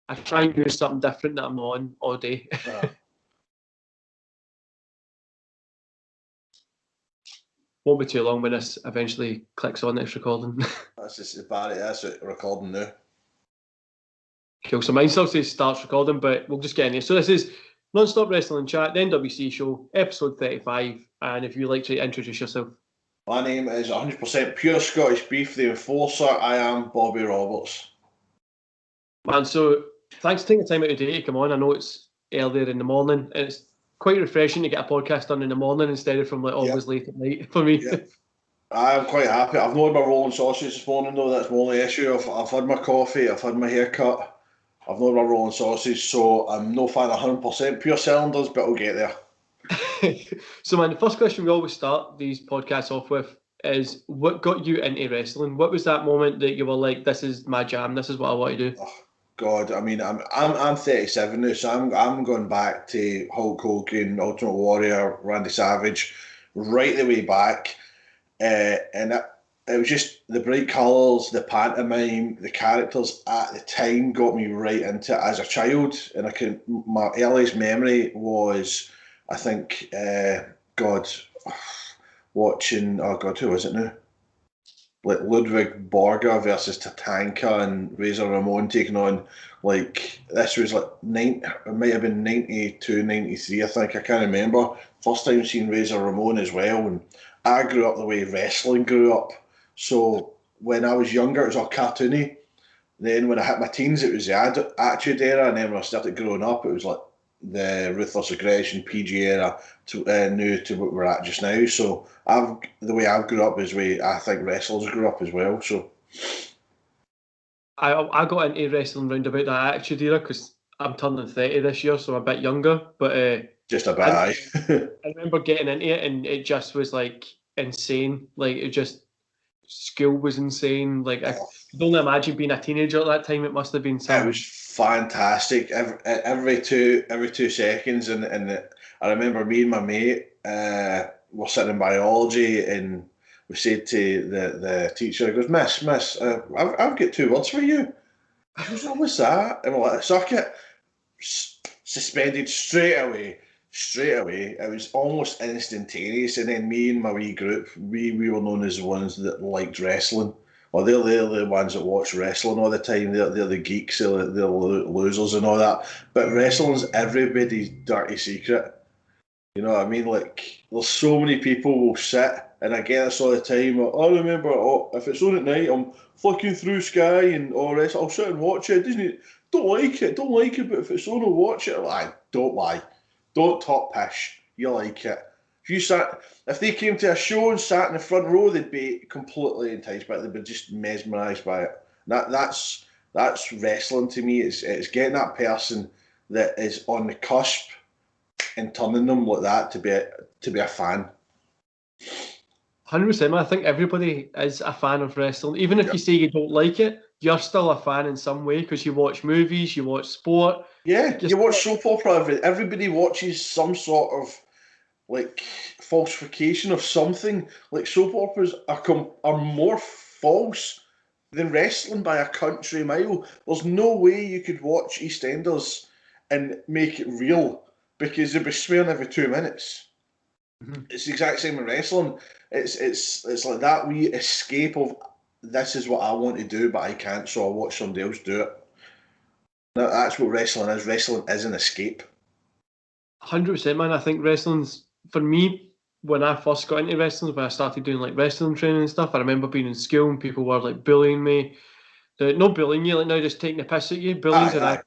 I try and do something different that I'm on all day. Won't be too long when this eventually clicks on it's recording. That's just about it. That's it. Recording now. Cool. So mine still says starts recording, but we'll just get in here. So this is Non-Stop Wrestling Chat, the NWC Show, episode 35. And if you'd like to introduce yourself. My name is 100% Pure Scottish Beef, the Enforcer. I am Bobby Roberts. Man, so thanks for taking the time out today to come on. I know it's earlier in the morning, and it's quite refreshing to get a podcast done in the morning instead of from like always late at night for me. Yep. I'm quite happy. I've not had my rolling sausage this morning though. That's my only issue. I've had my coffee. I've had my haircut. I've not had my rolling sausage, so I'm no fan of 100% pure cylinders, but I'll get there. So, man, the first question we always start these podcasts off with is, what got you into wrestling? What was that moment that you were like, this is my jam, this is what I want to do? Oh, God, I mean, I'm 37 now, so I'm going back to Hulk Hogan, Ultimate Warrior, Randy Savage, right the way back, and it was just the bright colours, the pantomime, the characters at the time got me right into it as a child. And my earliest memory was, I think, watching, who was it now? Like Ludwig Borga versus Tatanka and Razor Ramon taking on, like, this was like, it might have been 92, 93, I think, I can't remember. First time seeing Razor Ramon as well. And I grew up the way wrestling grew up. So when I was younger, it was all cartoony. Then when I hit my teens, it was the Attitude Era. And then when I started growing up, it was like the Ruthless Aggression, PG era, new to what we're at just now. So the way I've grew up is the way I think wrestlers grew up as well. So I got into wrestling round about that Attitude Era because I'm turning 30 this year, so I'm a bit younger. But just a bit, I remember getting into it, and it just was like insane. Like it just. School was insane. Like I could only imagine being a teenager at that time. It must have been something. It was fantastic. Every 2 seconds, and I remember me and my mate were sitting in biology, and we said to the teacher, he goes, Miss, I've got 2 words for you. I goes, oh, what's that? And we're like, suck it. Suspended straight away. It was almost instantaneous, and then me and my wee group, we were known as the ones that liked wrestling. Well, they're the ones that watch wrestling all the time. They're the geeks, they're the losers and all that. But wrestling's everybody's dirty secret. You know what I mean? Like, there's so many people will sit, and I get this all the time. I remember, if it's on at night, I'm flicking through Sky and all this. I'll sit and watch it. Don't like it, but if it's on, I'll watch it. Don't lie. Don't talk pish. You like it. If they came to a show and sat in the front row, they'd be completely enticed by it. They'd be just mesmerised by it. That's wrestling to me. It's getting that person that is on the cusp and turning them like that to be a fan. 100%. I think everybody is a fan of wrestling. Even if you say you don't like it, you're still a fan in some way because you watch movies, you watch sport. Yeah, you watch soap opera. Everybody watches some sort of like falsification of something. Like soap operas are more false than wrestling by a country mile. There's no way you could watch EastEnders and make it real because they'd be swearing every 2 minutes. Mm-hmm. It's the exact same in wrestling. It's like that wee escape of this is what I want to do, but I can't, so I'll watch somebody else do it. That's what wrestling is. Wrestling is an escape. 100%, man. I think wrestling's, for me, when I first got into wrestling, when I started doing like wrestling training and stuff, I remember being in school and people were like bullying me. Not bullying you, like now just taking the piss at you. Bullying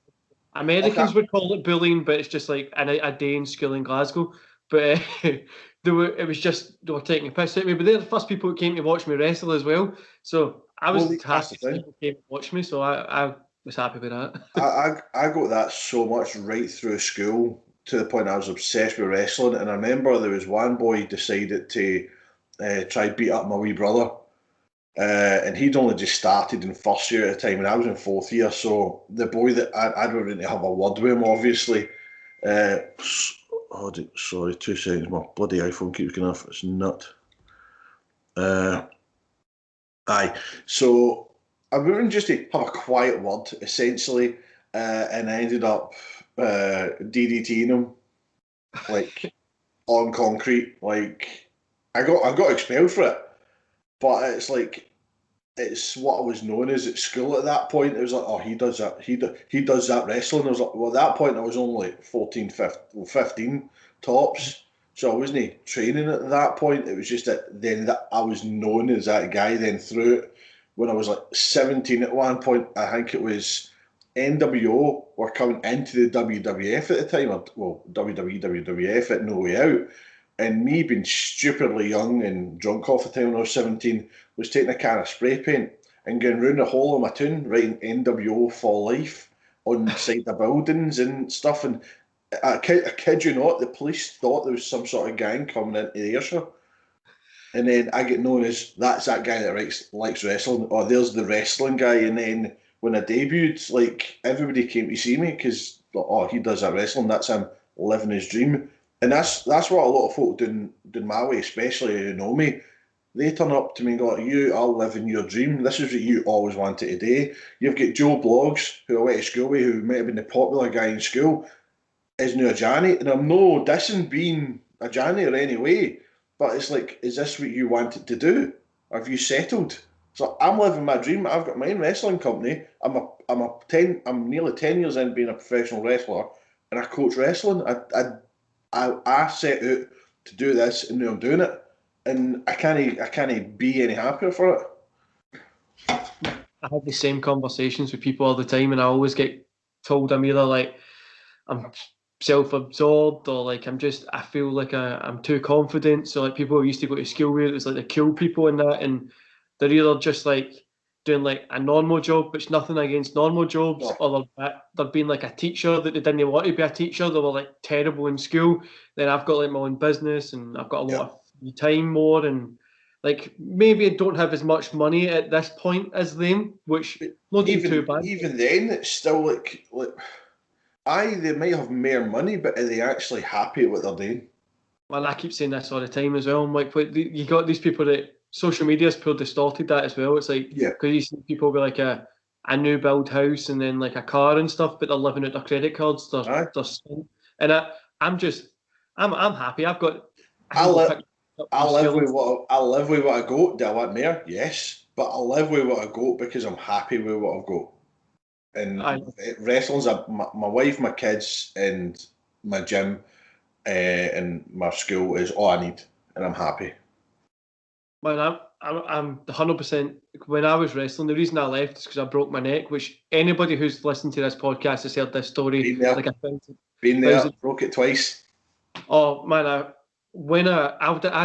Americans would call it bullying, but it's just like a day in school in Glasgow. But they were taking a piss at me. But they're the first people who came to watch me wrestle as well. So I was happy people came to watch me. So I was happy with that. I got that so much right through school to the point I was obsessed with wrestling. And I remember there was one boy decided to try beat up my wee brother. And he'd only just started in first year at the time, and I was in fourth year. So the boy that I'd already have a word with him, obviously. Sorry, 2 seconds. My bloody iPhone keeps going off. It's nut. So I wanted just to have a quiet word, essentially. and I ended up DDTing him like on concrete. Like I got expelled for it, but it's like it's what I was known as at school at that point. It was like, oh, he does that. He does that wrestling. I was like, well, at that point I was only like 14, 15 tops. So I wasn't training at that point. It was just that then that I was known as that guy. Then through it, when I was like 17 at one point, I think it was NWO were coming into the WWF at the time. Well, WWE, WWF at No Way Out. And me being stupidly young and drunk off the time when I was 17, was taking a can of spray paint and going round the hole of my tune, writing NWO for life on side of buildings and stuff. And I kid you not, the police thought there was some sort of gang coming into the earshot. And then I get known as, that's that guy that likes wrestling, or there's the wrestling guy. And then when I debuted, like, everybody came to see me because, oh, he does that wrestling, that's him living his dream. And that's what a lot of folk do my way, especially who know me. They turn up to me and go, you are living your dream. This is what you always wanted to do. You've got Joe Bloggs, who I went to school with, who might have been the popular guy in school, is now a Johnny. And I'm no dissing being a Johnny or any way, but it's like, is this what you wanted to do? Have you settled? So I'm living my dream. I've got my own wrestling company. I'm nearly 10 years in being a professional wrestler, and I coach wrestling. I set out to do this, and now I'm doing it, and I can't be any happier for it. I have the same conversations with people all the time, and I always get told I'm either like I'm self-absorbed or like I feel like I'm too confident. So like people who used to go to school with, it was like the cool people and that, and they're either just like doing like a normal job, which nothing against normal jobs, or they're being like a teacher that they didn't want to be a teacher. They were like terrible in school. Then I've got like my own business and I've got a lot of free time more, and like maybe I don't have as much money at this point as them, which not even too bad. Even then, it's still like they might have more money, but are they actually happy at what they're doing? Well, I keep saying this all the time as well. I'm like, you got these people that social media's pure distorted that as well. It's like, because you see people with like a new build house and then like a car and stuff, but they're living out their credit cards. And I'm happy. I live with what I got. Do I want more? Yes, but I live with what I got because I'm happy with what I've got. And wrestling's my wife, my kids, and my gym, and my school is all I need, and I'm happy. Man, I'm 100%. When I was wrestling, the reason I left is because I broke my neck. Which anybody who's listened to this podcast has heard this story. Been there, broke it twice. Oh man, I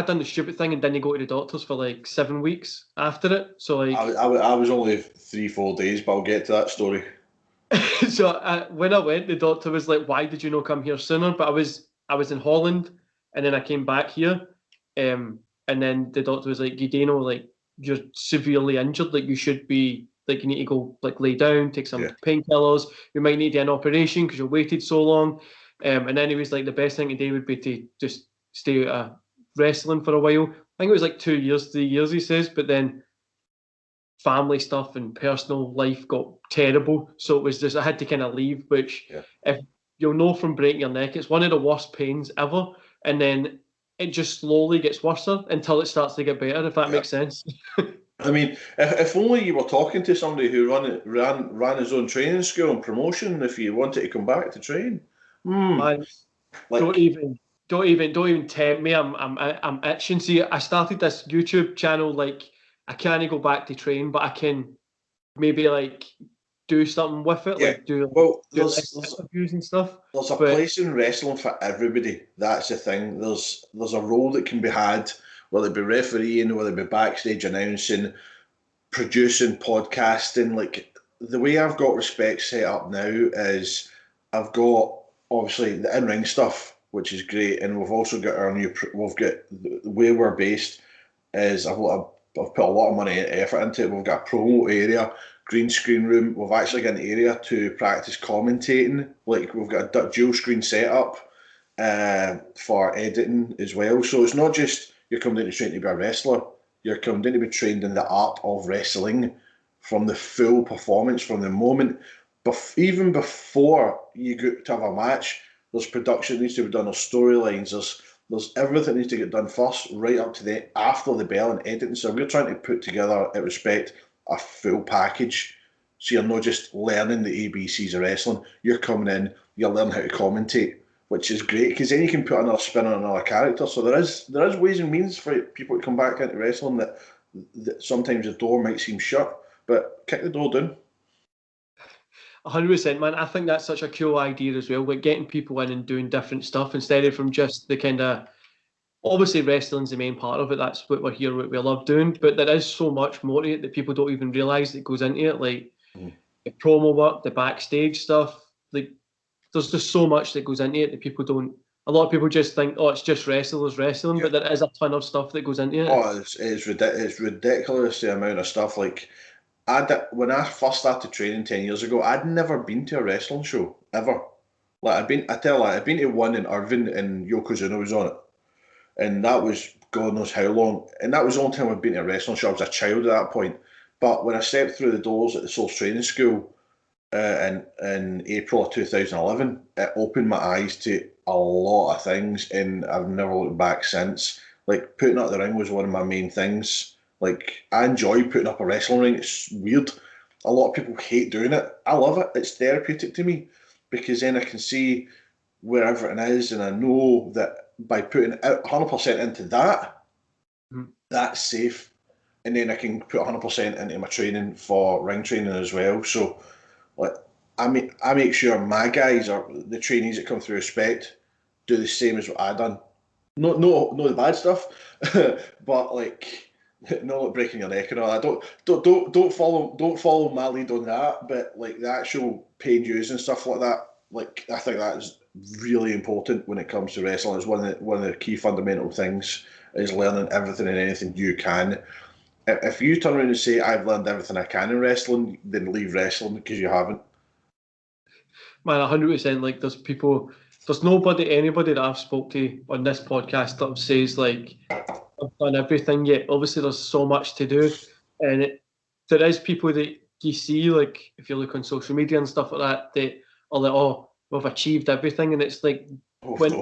done the stupid thing and didn't go to the doctors for like 7 weeks after it. So like I was only 3-4 days, but I'll get to that story. So when I went, the doctor was like, "Why did you not come here sooner?" But I was in Holland, and then I came back here, and then the doctor was like, "You like you're severely injured. Like you should be like you need to go like lay down, take some painkillers. You might need an operation because you waited so long." And then he was like, "The best thing to do would be to just stay out of wrestling for a while." I think it was like 2 years, 3 years, he says, but then family stuff and personal life got terrible, so it was just I had to kind of leave, which if you'll know from breaking your neck, it's one of the worst pains ever, and then it just slowly gets worse until it starts to get better, if that makes sense. I mean, if only you were talking to somebody who ran his own training school and promotion, if you wanted to come back to train. Man, don't even tempt me. I'm itching. See, I started this YouTube channel like I can't go back to train, but I can maybe like do something with it, like do interviews and stuff. There's a place in wrestling for everybody. That's the thing. There's a role that can be had, whether it be refereeing, whether it be backstage announcing, producing, podcasting. Like the way I've got Respect set up now is I've got obviously the in-ring stuff, which is great, and we've also got we've got the way we're based is I've put a lot of money and effort into it. We've got a promo area, green screen room. We've actually got an area to practice commentating. Like we've got a dual screen setup for editing as well. So it's not just you're coming in to train to be a wrestler. You're coming in to be trained in the art of wrestling from the full performance, from the moment even before you get to have a match, there's production that needs to be done, there's storylines, there's everything needs to get done first, right up to the after the bell and editing. So we're trying to put together, at Respect, a full package. So you're not just learning the ABCs of wrestling, you're coming in, you're learning how to commentate, which is great, because then you can put another spin on another character. So there is ways and means for people to come back into wrestling that sometimes the door might seem shut, but kick the door down. 100%, man. I think that's such a cool idea as well, like getting people in and doing different stuff instead of from just the kind of, obviously wrestling's the main part of it, that's what we're here, what we love doing, but there is so much more to it that people don't even realise that goes into it, like the promo work, the backstage stuff, like there's just so much that goes into it that people don't, a lot of people just think, oh, it's just wrestling, but there is a ton of stuff that goes into it. Oh, it's ridiculous, the amount of stuff. Like, when I first started training 10 years ago, I'd never been to a wrestling show, ever. Like, I'd been to one in Irvine and Yokozuna was on it. And that was God knows how long. And that was the only time I'd been to a wrestling show. I was a child at that point. But when I stepped through the doors at the Source Training School in April of 2011, it opened my eyes to a lot of things, and I've never looked back since. Like, putting up the ring was one of my main things. Like, I enjoy putting up a wrestling ring. It's weird. A lot of people hate doing it. I love it. It's therapeutic to me, because then I can see where everything is, and I know that by putting 100% into that, that's safe. And then I can put 100% into my training for ring training as well. So, like, I make sure my guys, or the trainees that come through Respect, do the same as what I done. No the bad stuff, but like, not like breaking your neck and all that. Don't follow my lead on that. But like the actual paying dues and stuff like that, like, I think that is really important when it comes to wrestling. It's one of the key fundamental things, is learning everything and anything you can. If you turn around and say, I've learned everything I can in wrestling, then leave wrestling, because you haven't. Man, 100%. Like, there's anybody that I've spoke to on this podcast that says, like, I've done everything yet. Obviously, there's so much to do. And there is people that you see, like, if you look on social media and stuff like that are like, oh, we've achieved everything. And it's like, when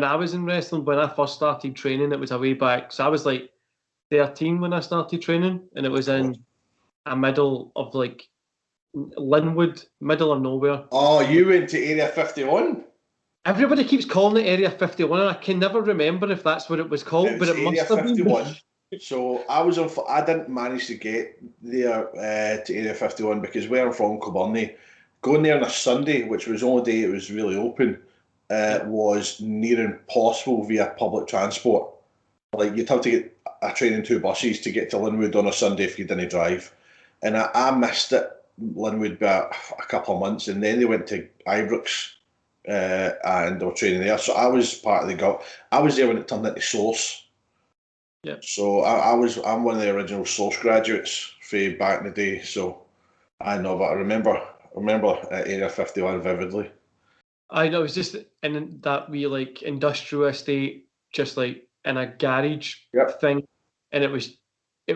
I was in wrestling, when I first started training, it was a way back. So I was like 13 when I started training, and it was in a middle of like Linwood, middle of nowhere. Oh, you went to Area 51? Everybody keeps calling it Area 51, and I can never remember if that's what it was called, but it must have been. 51. So I didn't manage to get there to Area 51, because where I'm from, Kilburnie, going there on a Sunday, which was the only day it was really open, was near impossible via public transport. Like, you'd have to get a train and 2 buses to get to Linwood on a Sunday if you didn't drive. And I missed it, Linwood, by a couple of months, and then they went to Ibrox and they were training there. So I was part of the I was there when it turned into Source. Yeah. So I'm one of the original Source graduates from back in the day. So I know, but I remember Area 51 vividly. I know, it was just in that wee like industrial estate, just like in a garage thing, and it was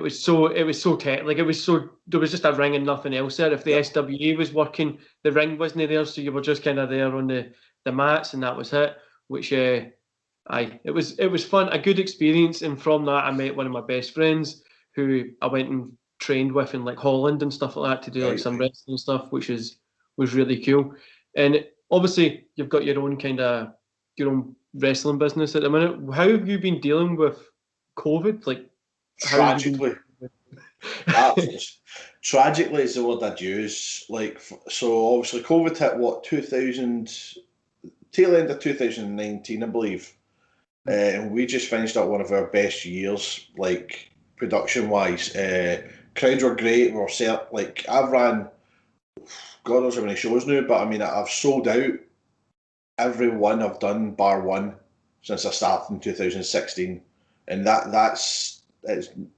so like, there was just a ring and nothing else there. If the SWA was working, the ring wasn't there, so you were just kind of there on the mats, and that was it. Which it was fun, a good experience, and from that I met one of my best friends who I went and trained with in like Holland and stuff like that to do like some wrestling stuff, which was really cool. And obviously you've got your own wrestling business at the minute. How have you been dealing with COVID? Like, tragically. Tragically is the word I'd use. Like, so obviously COVID hit 2000, tail end of 2019, I believe. And we just finished up one of our best years, like, production wise. Crowds were great. We were set, like, I've ran God knows how many shows now, but I mean, I've sold out every one I've done bar one since I started in 2016, and that's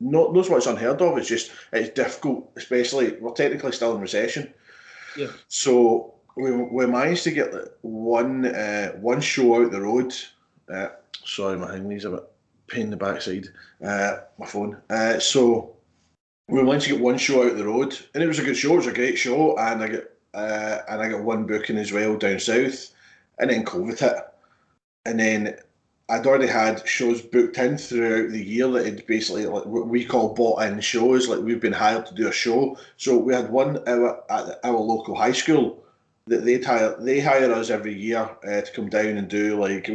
not so much unheard of. It's difficult, especially we're technically still in recession. Yeah. So we managed to get one show out the road. Sorry, my hanging's a bit pain in the backside. My phone. So we managed to get one show out the road, and it was a good show. It was a great show, and and I got one booking as well down south, and then COVID hit, and then I'd already had shows booked in throughout the year that had basically like what we call bought-in shows, like we've been hired to do a show. So we had one at our local high school that they hire us every year to come down and do like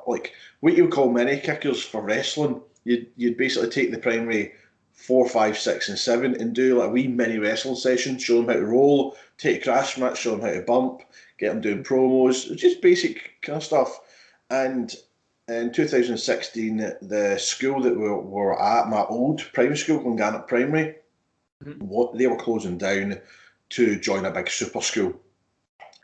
like what you would call mini kickers for wrestling. You'd basically take the primary 4, 5, 6, and 7 and do like a wee mini wrestling session, show them how to roll, take a crash match, show them how to bump, get them doing promos, just basic kind of stuff. And in 2016, the school that we were at, my old primary school, Glengarnock Primary, they were closing down to join a big super school.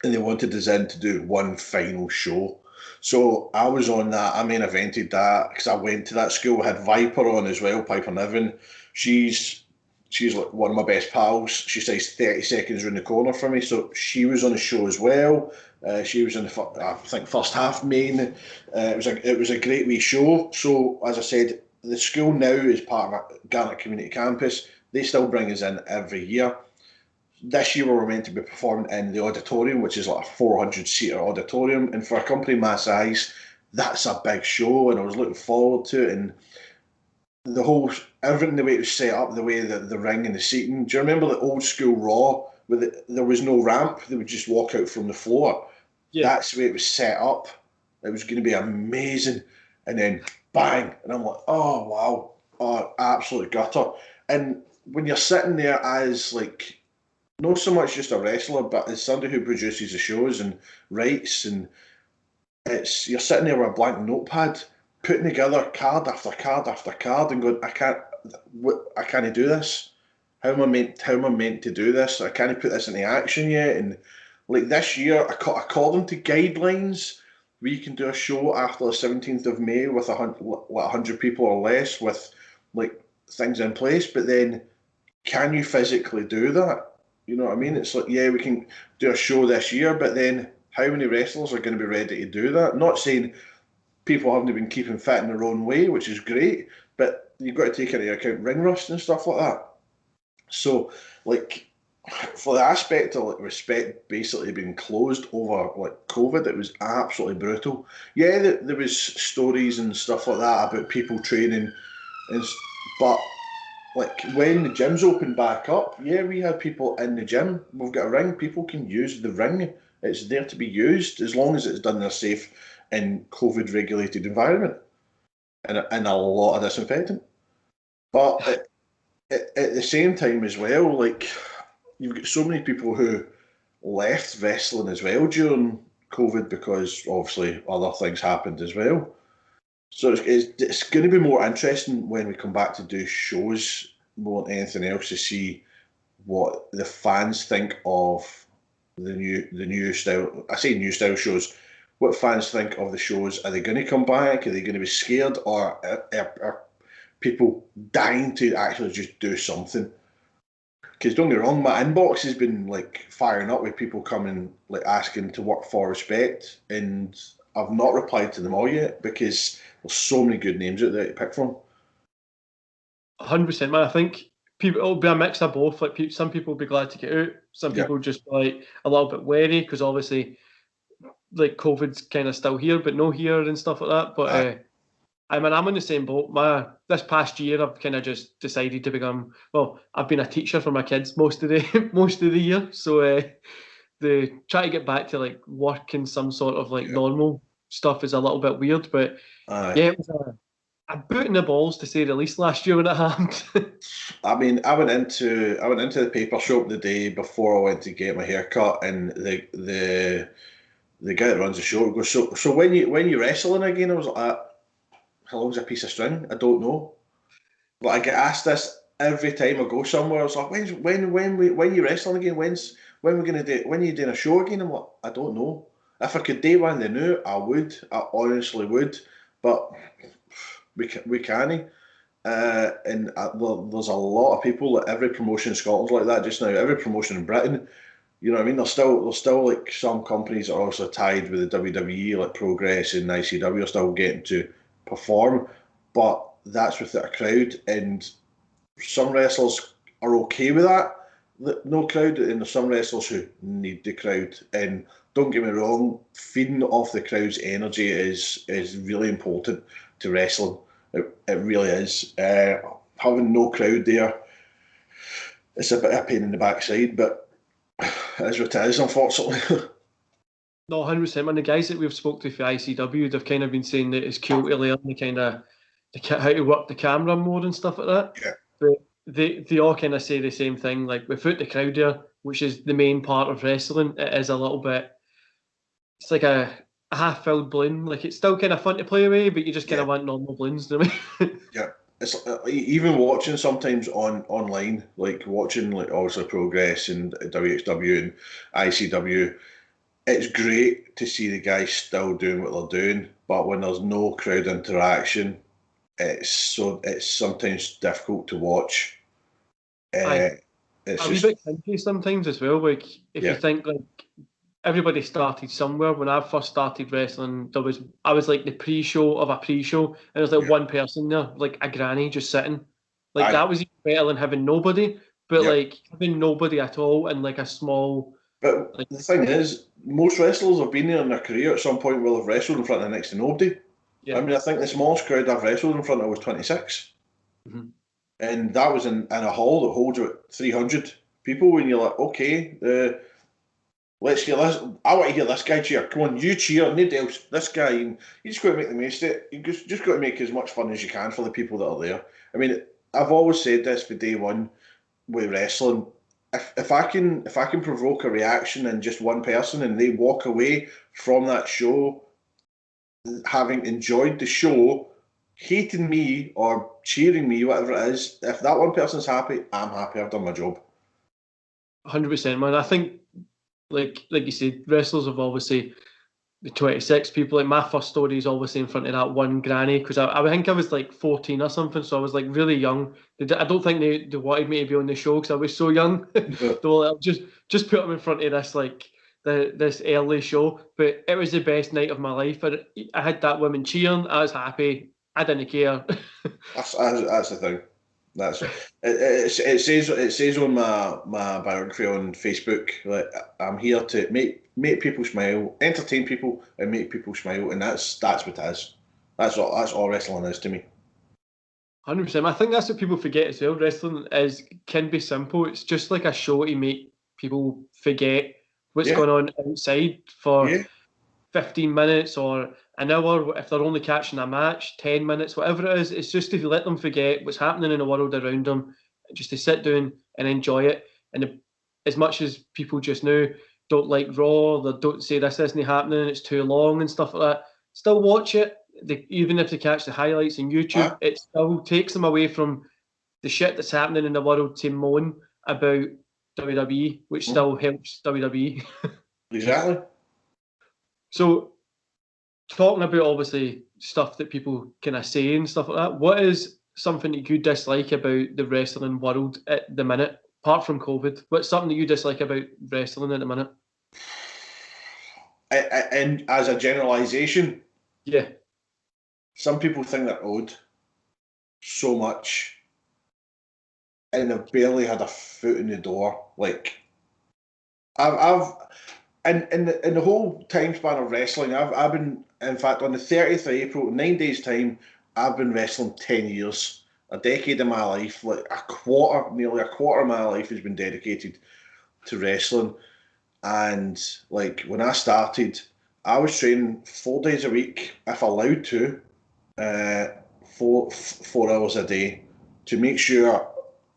And they wanted us in to do one final show. So I was on that. I main evented that because I went to that school. I had Viper on as well, Piper Niven. She's like one of my best pals. She stays 30 seconds around the corner from me. So she was on the show as well. She was in the I think first half main. It was a great wee show. So as I said, the school now is part of Garnock Community Campus. They still bring us in every year. This year we were meant to be performing in the auditorium, which is like a 400-seater auditorium, and for a company my size, that's a big show, and I was looking forward to it. And everything, the way it was set up, the way the ring and the seating. Do you remember the old school Raw where there was no ramp? They would just walk out from the floor. Yeah. That's the way it was set up. It was going to be amazing, and then bang, and I'm like, oh wow, oh absolute gutter. And when you're sitting there as like, not so much just a wrestler, but as somebody who produces the shows and writes, and you're sitting there with a blank notepad, putting together card after card after card, and going, I can't do this. How am I meant to do this? I can't put this into action yet. And like this year, according to guidelines, we can do a show after the 17th of May with 100 people or less, with like things in place. But then, can you physically do that? You know what I mean? It's like, yeah, we can do a show this year, but then how many wrestlers are going to be ready to do that? Not saying people haven't been keeping fit in their own way, which is great, but you've got to take into account ring rust and stuff like that. So, like, for the aspect of like respect basically being closed over like COVID, it was absolutely brutal. Yeah, there was stories and stuff like that about people training, but like when the gyms opened back up, yeah, we had people in the gym. We've got a ring. People can use the ring. It's there to be used as long as it's done in a safe and COVID-regulated environment and a lot of disinfectant. But at the same time as well, like you've got so many people who left wrestling as well during COVID because obviously other things happened as well. So it's going to be more interesting when we come back to do shows more than anything else to see what the fans think of the new style. I say new style shows. What fans think of the shows? Are they going to come back? Are they going to be scared, or are people dying to actually just do something? Because don't get me wrong, my inbox has been like firing up with people coming like asking to work for respect, and I've not replied to them all yet because there's so many good names out there to pick from. 100%, man. I think it'll be a mix of both. Like some people will be glad to get out. Some people just like a little bit wary because obviously, like COVID's kind of still here, but no here and stuff like that. But I'm on the same boat. This past year, I've kind of just decided to become. Well, I've been a teacher for my kids most of the year, so the try to get back to like work and some sort of like normal stuff is a little bit weird. But yeah, it was a boot in the balls to say the least last year when it happened. I mean, I went into the paper shop the day before I went to get my hair cut, and the guy that runs the show goes, so when you wrestling again? I was like, how long's a piece of string? I don't know. But I get asked this every time I go somewhere. I was like, when you wrestling again? When we gonna do? When are you doing a show again? I'm like, I don't know. If I could do one they knew, I would. I honestly would. But we can't. And there's a lot of people at every promotion in Scotland's like that just now. Every promotion in Britain, you know what I mean? There's still like some companies that are also tied with the WWE, like Progress and ICW, are still getting to perform, but that's without a crowd. And some wrestlers are okay with that. no crowd, and there's some wrestlers who need the crowd. And don't get me wrong, feeding off the crowd's energy is really important to wrestling. It really is. Having no crowd there, it's a bit of a pain in the backside, but it is what it is, unfortunately. No, 100%. Man, the guys that we've spoke to for ICW, they've kind of been saying that it's cool to learn how to work the camera more and stuff like that. Yeah. But they all kind of say the same thing. Like, without the crowd there, which is the main part of wrestling, it is a little bit. It's like a half-filled balloon. Like, it's still kind of fun to play away, but you just kind of want normal balloons, you know what I mean? Yeah. It's even watching sometimes online, like watching like obviously Progress and WXW and ICW. It's great to see the guys still doing what they're doing, but when there's no crowd interaction, it's sometimes difficult to watch. It's a wee bit cringy sometimes as well. Like, if you think, like, everybody started somewhere. When I first started wrestling, I was like the pre-show of a pre-show, and there was like one person there, like a granny just sitting. Like, that was even better than having nobody. But like, having nobody at all and like a small. But like, the thing is, most wrestlers have been there in their career at some point where they've wrestled in front of next to nobody. Yeah. I mean, I think the smallest crowd I've wrestled in front of was 26. Mm-hmm. And that was in a hall that holds about 300 people, and you're like, okay, let's hear this. I want to hear this guy cheer. Come on, you cheer, nobody else. This guy, you just got to make the most of it. You just got to make as much fun as you can for the people that are there. I mean, I've always said this for day one with wrestling. If I can provoke a reaction in just one person and they walk away from that show having enjoyed the show, hating me or cheering me, whatever it is, if that one person's happy, I'm happy. I've done my job. 100%, man. I think, like you said, wrestlers have obviously the 26 people. Like, my first story is obviously in front of that one granny, because I think I was like 14 or something, so I was like really young. I don't think they wanted me to be on the show because I was so young. They were like, just put them in front of this like this early show. But it was the best night of my life. I had that woman cheering. I was happy. I didn't care. That's the thing. That's it says on my biography on Facebook, like, I'm here to make people smile, entertain people, and make people smile, and that's what it is. That's all wrestling is to me. 100%. I think that's what people forget as well. Wrestling can be simple. It's just like a show to make people forget what's going on outside for 15 minutes or an hour, if they're only catching a match, 10 minutes, whatever it is. It's just to let them forget what's happening in the world around them, just to sit down and enjoy it. And as much as people just now don't like Raw, they don't say this isn't happening, it's too long and stuff like that, still watch it. Even if they catch the highlights on YouTube, it still takes them away from the shit that's happening in the world to moan about WWE, which still helps WWE. Exactly. So, talking about obviously stuff that people kind of say and stuff like that, what is something that you dislike about the wrestling world at the minute, apart from COVID? What's something that you dislike about wrestling at the minute? And as a generalisation, yeah, some people think they're owed so much, and they've barely had a foot in the door. Like, I've in the whole time span of wrestling, I've been, in fact, on the 30th of April, 9 days' time, I've been wrestling 10 years. A decade of my life, like nearly a quarter of my life has been dedicated to wrestling. And like, when I started, I was training 4 days a week, if allowed to, 4 hours a day, to make sure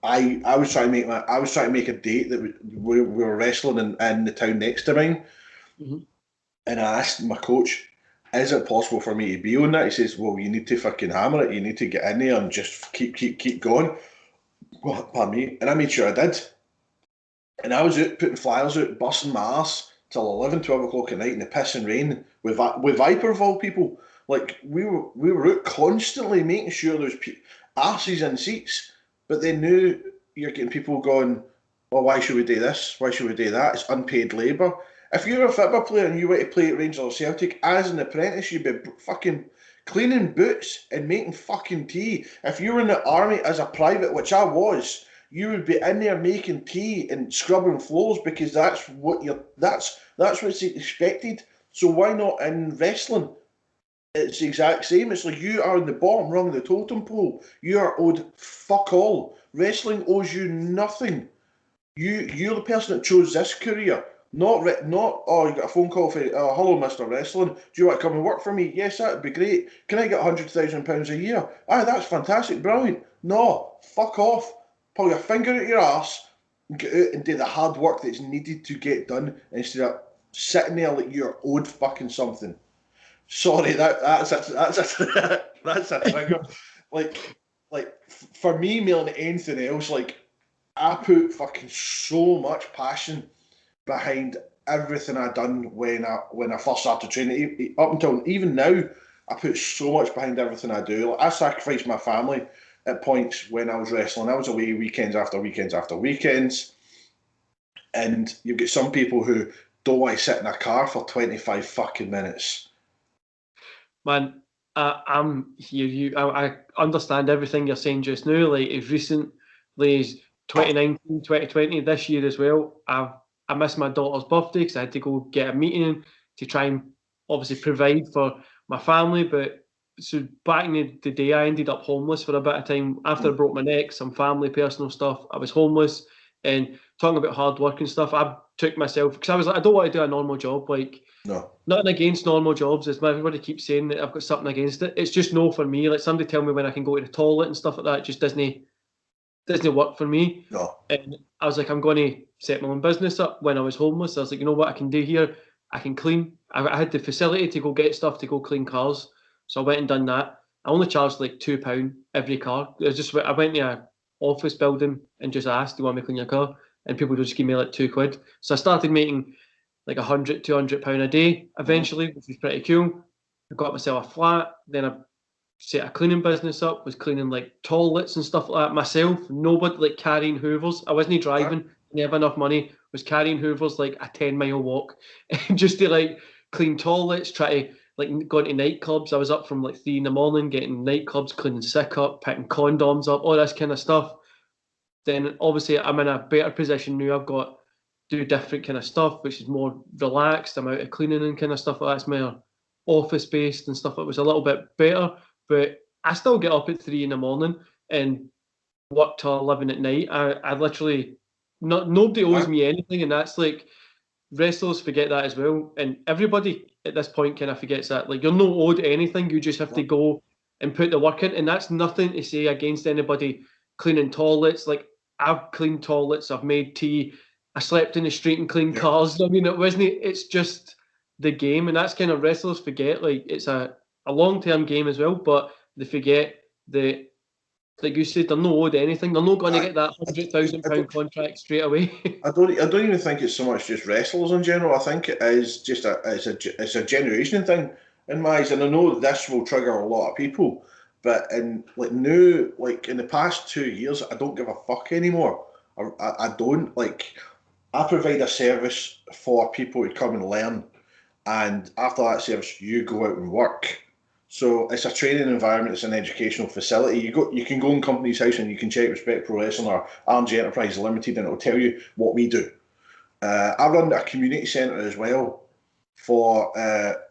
I was trying to make a date that we were wrestling in the town next to mine. Mm-hmm. And I asked my coach, is it possible for me to be on that? He says, well, you need to fucking hammer it. You need to get in there and just keep going. Well, pardon me. And I made sure I did. And I was out putting flyers out, busting my arse till 11, 12 o'clock at night in the piss and rain with Viper of all people. Like, we were out constantly making sure there was arses in seats. But they knew you're getting people going, well, why should we do this? Why should we do that? It's unpaid labour. If you're a football player and you want to play at Rangers or Celtic, as an apprentice, you'd be fucking cleaning boots and making fucking tea. If you were in the army as a private, which I was, you would be in there making tea and scrubbing floors because that's what's expected. So why not in wrestling? It's the exact same. It's like you are in the bottom rung of the totem pole. You are owed fuck all. Wrestling owes you nothing. You're the person that chose this career. Not oh, you got a phone call for hello Mr. Wrestling. Do you want to come and work for me? Yes, that'd be great. Can I get £100,000 a year? Aye, that's fantastic, brilliant. No, fuck off. Pull your finger at your arse and get out and do the hard work that's needed to get done instead of sitting there like you're owed fucking something. Sorry, that's a that's a trigger. like for me, more than anything else, like I put fucking so much passion behind everything I done when I first started training. Up until even now, I put so much behind everything I do. Like I sacrificed my family at points when I was wrestling. I was away weekends after weekends after weekends, and you've got some people who don't want to sit in a car for 25 fucking minutes. Man, I'm here. I understand everything you're saying just now. Like as recently as 2019, 2020, this year as well. I missed my daughter's birthday because I had to go get a meeting to try and obviously provide for my family. But so back in the day, I ended up homeless for a bit of time after I broke my neck. Some family personal stuff. I was homeless, and talking about hard work and stuff. I took myself because I was like, I don't want to do a normal job. Like no. Nothing against normal jobs. As everybody keeps saying that I've got something against it. It's just no for me. Like somebody tell me when I can go to the toilet and stuff like that. It just doesn't work for me. No. And I was like, I'm going to set my own business up when I was homeless. I was like, you know what I can do here? I can clean. I had the facility to go get stuff to go clean cars. So I went and done that. I only charged like £2 every car. I went to an office building and just asked, do you want me to clean your car? And people would just give me like £2. So I started making like £100, £200 a day eventually, which was pretty cool. I got myself a flat. Then I set a cleaning business up, was cleaning like toilets and stuff like that myself. Nobody like carrying hoovers. I wasn't driving, didn't have enough money, was carrying hoovers like a 10-mile walk just to like clean toilets, try to like go into nightclubs. I was up from like 3 a.m, getting nightclubs, cleaning sick up, picking condoms up, all this kind of stuff. Then obviously I'm in a better position now. I've got do different kind of stuff, which is more relaxed. I'm out of cleaning and kind of stuff like that. It's more office based and stuff that was a little bit better. But I still get up at 3 a.m. and work till 11 at night. I literally nobody owes me anything, and that's like wrestlers forget that as well. And everybody at this point kind of forgets that. Like you're not owed anything, you just have to go and put the work in. And that's nothing to say against anybody cleaning toilets. Like I've cleaned toilets, I've made tea, I slept in the street and cleaned cars. I mean, it's just the game, and that's kind of wrestlers forget. Like it's a long-term game as well, but they forget that, like you said, they're not owed anything. They're not going to get that £100,000 contract straight away. I don't even think it's so much just wrestlers in general. I think it is just it's a generation thing in my eyes, and I know this will trigger a lot of people. But in the past 2 years, I don't give a fuck anymore. I don't like. I provide a service for people to come and learn, and after that service, you go out and work. So it's a training environment. It's an educational facility. You can go in company's house and you can check Respect Pro Wrestling or RMG Enterprise Limited, and it'll tell you what we do. I run a community centre as well for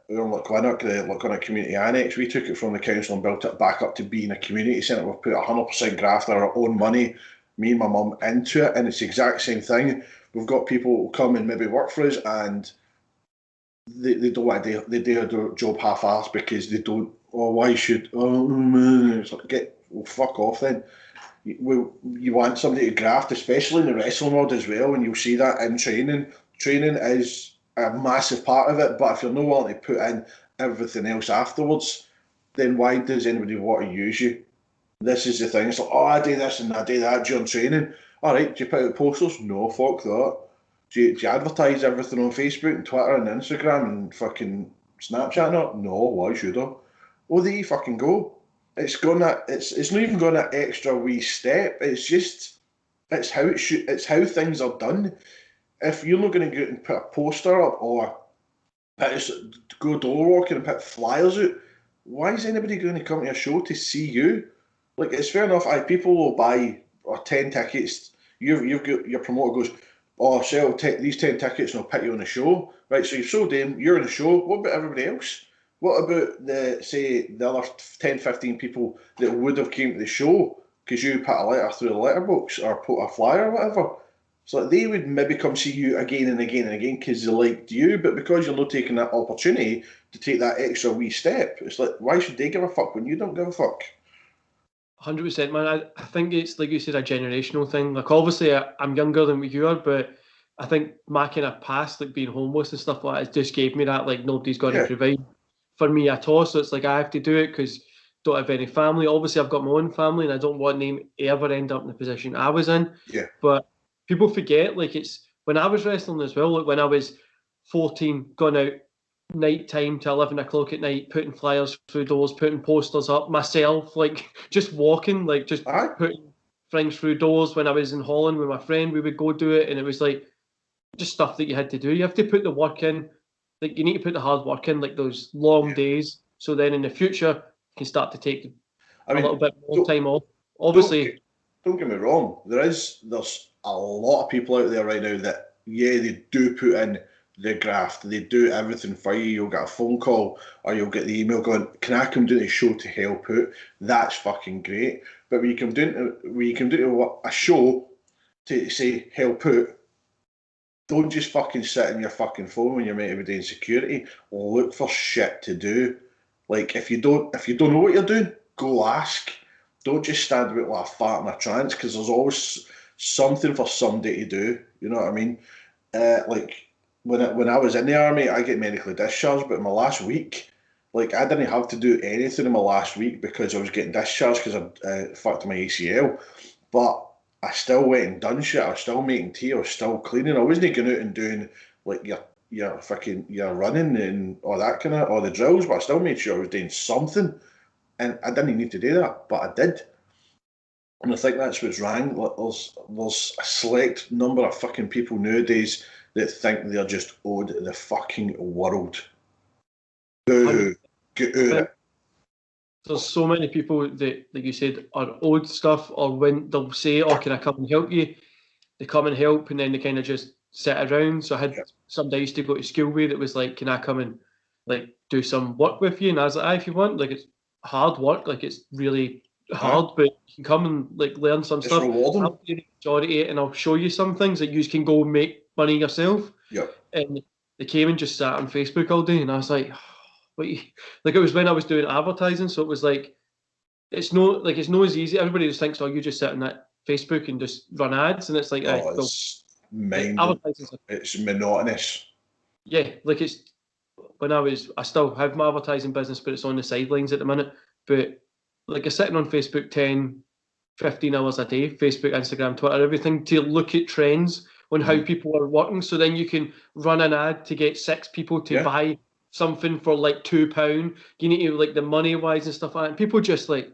Lochwinnock, the Lochwinnock Community Annex. We took it from the council and built it back up to being a community centre. We've put 100% graft, our own money, me and my mum, into it, and it's the exact same thing. We've got people who come and maybe work for us, and they don't want to do their job half-assed because they don't. Oh, why should? Oh man, it's like fuck off then. You want somebody to graft, especially in the wrestling world as well, and you'll see that in training. Training is a massive part of it, but if you're not willing to put in everything else afterwards, then why does anybody want to use you? This is the thing. It's like, oh, I do this and I do that during training. All right, do you put out posters? No, fuck that. Do you advertise everything on Facebook and Twitter and Instagram and fucking Snapchat? No, why should I? Well, there you fucking go. It's not even going that extra wee step. It's how things are done. If you're not going to go and put a poster up or go door walking and put flyers out, why is anybody going to come to a show to see you? Like, it's fair enough. People will buy or 10 tickets. You've got your promoter goes, oh, sell these 10 tickets and I'll put you on a show. Right, so you've sold them, you're in a show. What about everybody else? What about the other 10, 15 people that would have came to the show because you put a letter through the letterbox or put a flyer or whatever? So they would maybe come see you again and again and again because they liked you, but because you're not taking that opportunity to take that extra wee step, it's like, why should they give a fuck when you don't give a fuck? 100%, man. I think it's, like you said, a generational thing. Like, obviously, I'm younger than what you are, but I think my kind of past, like being homeless and stuff like that, just gave me that, like, nobody's going to provide for me at all. So it's like I have to do it because don't have any family. Obviously, I've got my own family, and I don't want them to ever end up in the position I was in. Yeah. But people forget, like, it's when I was wrestling as well, like when I was 14, gone out night time to 11 o'clock at night, putting flyers through doors, putting posters up myself, like just walking, like just putting things through doors. When I was in Holland with my friend, we would go do it, and it was like just stuff that you had to do. You have to put the work in, like you need to put the hard work in, like those long days, so then in the future you can start to take a little bit more time off. Obviously, don't get me wrong, there's a lot of people out there right now that they do put in the graft, they do everything for you. You'll get a phone call or you'll get the email going, can I come do the show to help out? That's fucking great. But when you come down to a show to say help out, don't just fucking sit in your fucking phone when you're meant to be doing security. Look for shit to do. Like if you don't know what you're doing, go ask. Don't just stand about like a fart in a trance, because there's always something for somebody to do. You know what I mean? Like when I was in the army, I get medically discharged, but in my last week, like I didn't have to do anything in my last week because I was getting discharged because I fucked my ACL. But I still went and done shit. I was still making tea. I was still cleaning. I wasn't going out and doing like your running and all that kind of all the drills, but I still made sure I was doing something. And I didn't need to do that, but I did. And I think that's what's wrong. Like, there's a select number of fucking people nowadays that think they're just owed the fucking world. Boo. Get out it. There's so many people that, like you said, are owed stuff, or when they'll say, oh, can I come and help you? They come and help, and then they kind of just sit around. So I had somebody I used to go to school with that was like, can I come and like do some work with you? And I was like, if you want, like it's hard work, like it's really hard, but you can come and like learn some stuff. Rewarding. I'll do the majority, and I'll show you some things that you can go and make money yourself. Yep. And they came and just sat on Facebook all day, and I was like, like it was when I was doing advertising, so it was like it's not as easy. Everybody just thinks, oh, you just sit on that Facebook and just run ads, and it's like, it's it's monotonous. Yeah, like it's when I still have my advertising business, but it's on the sidelines at the minute. But like I'm sitting on Facebook 10, 15 hours a day, Facebook, Instagram, Twitter, everything, to look at trends on how people are working. So then you can run an ad to get 6 people to buy something for like £2. You need to like the money wise and stuff like that. And people just like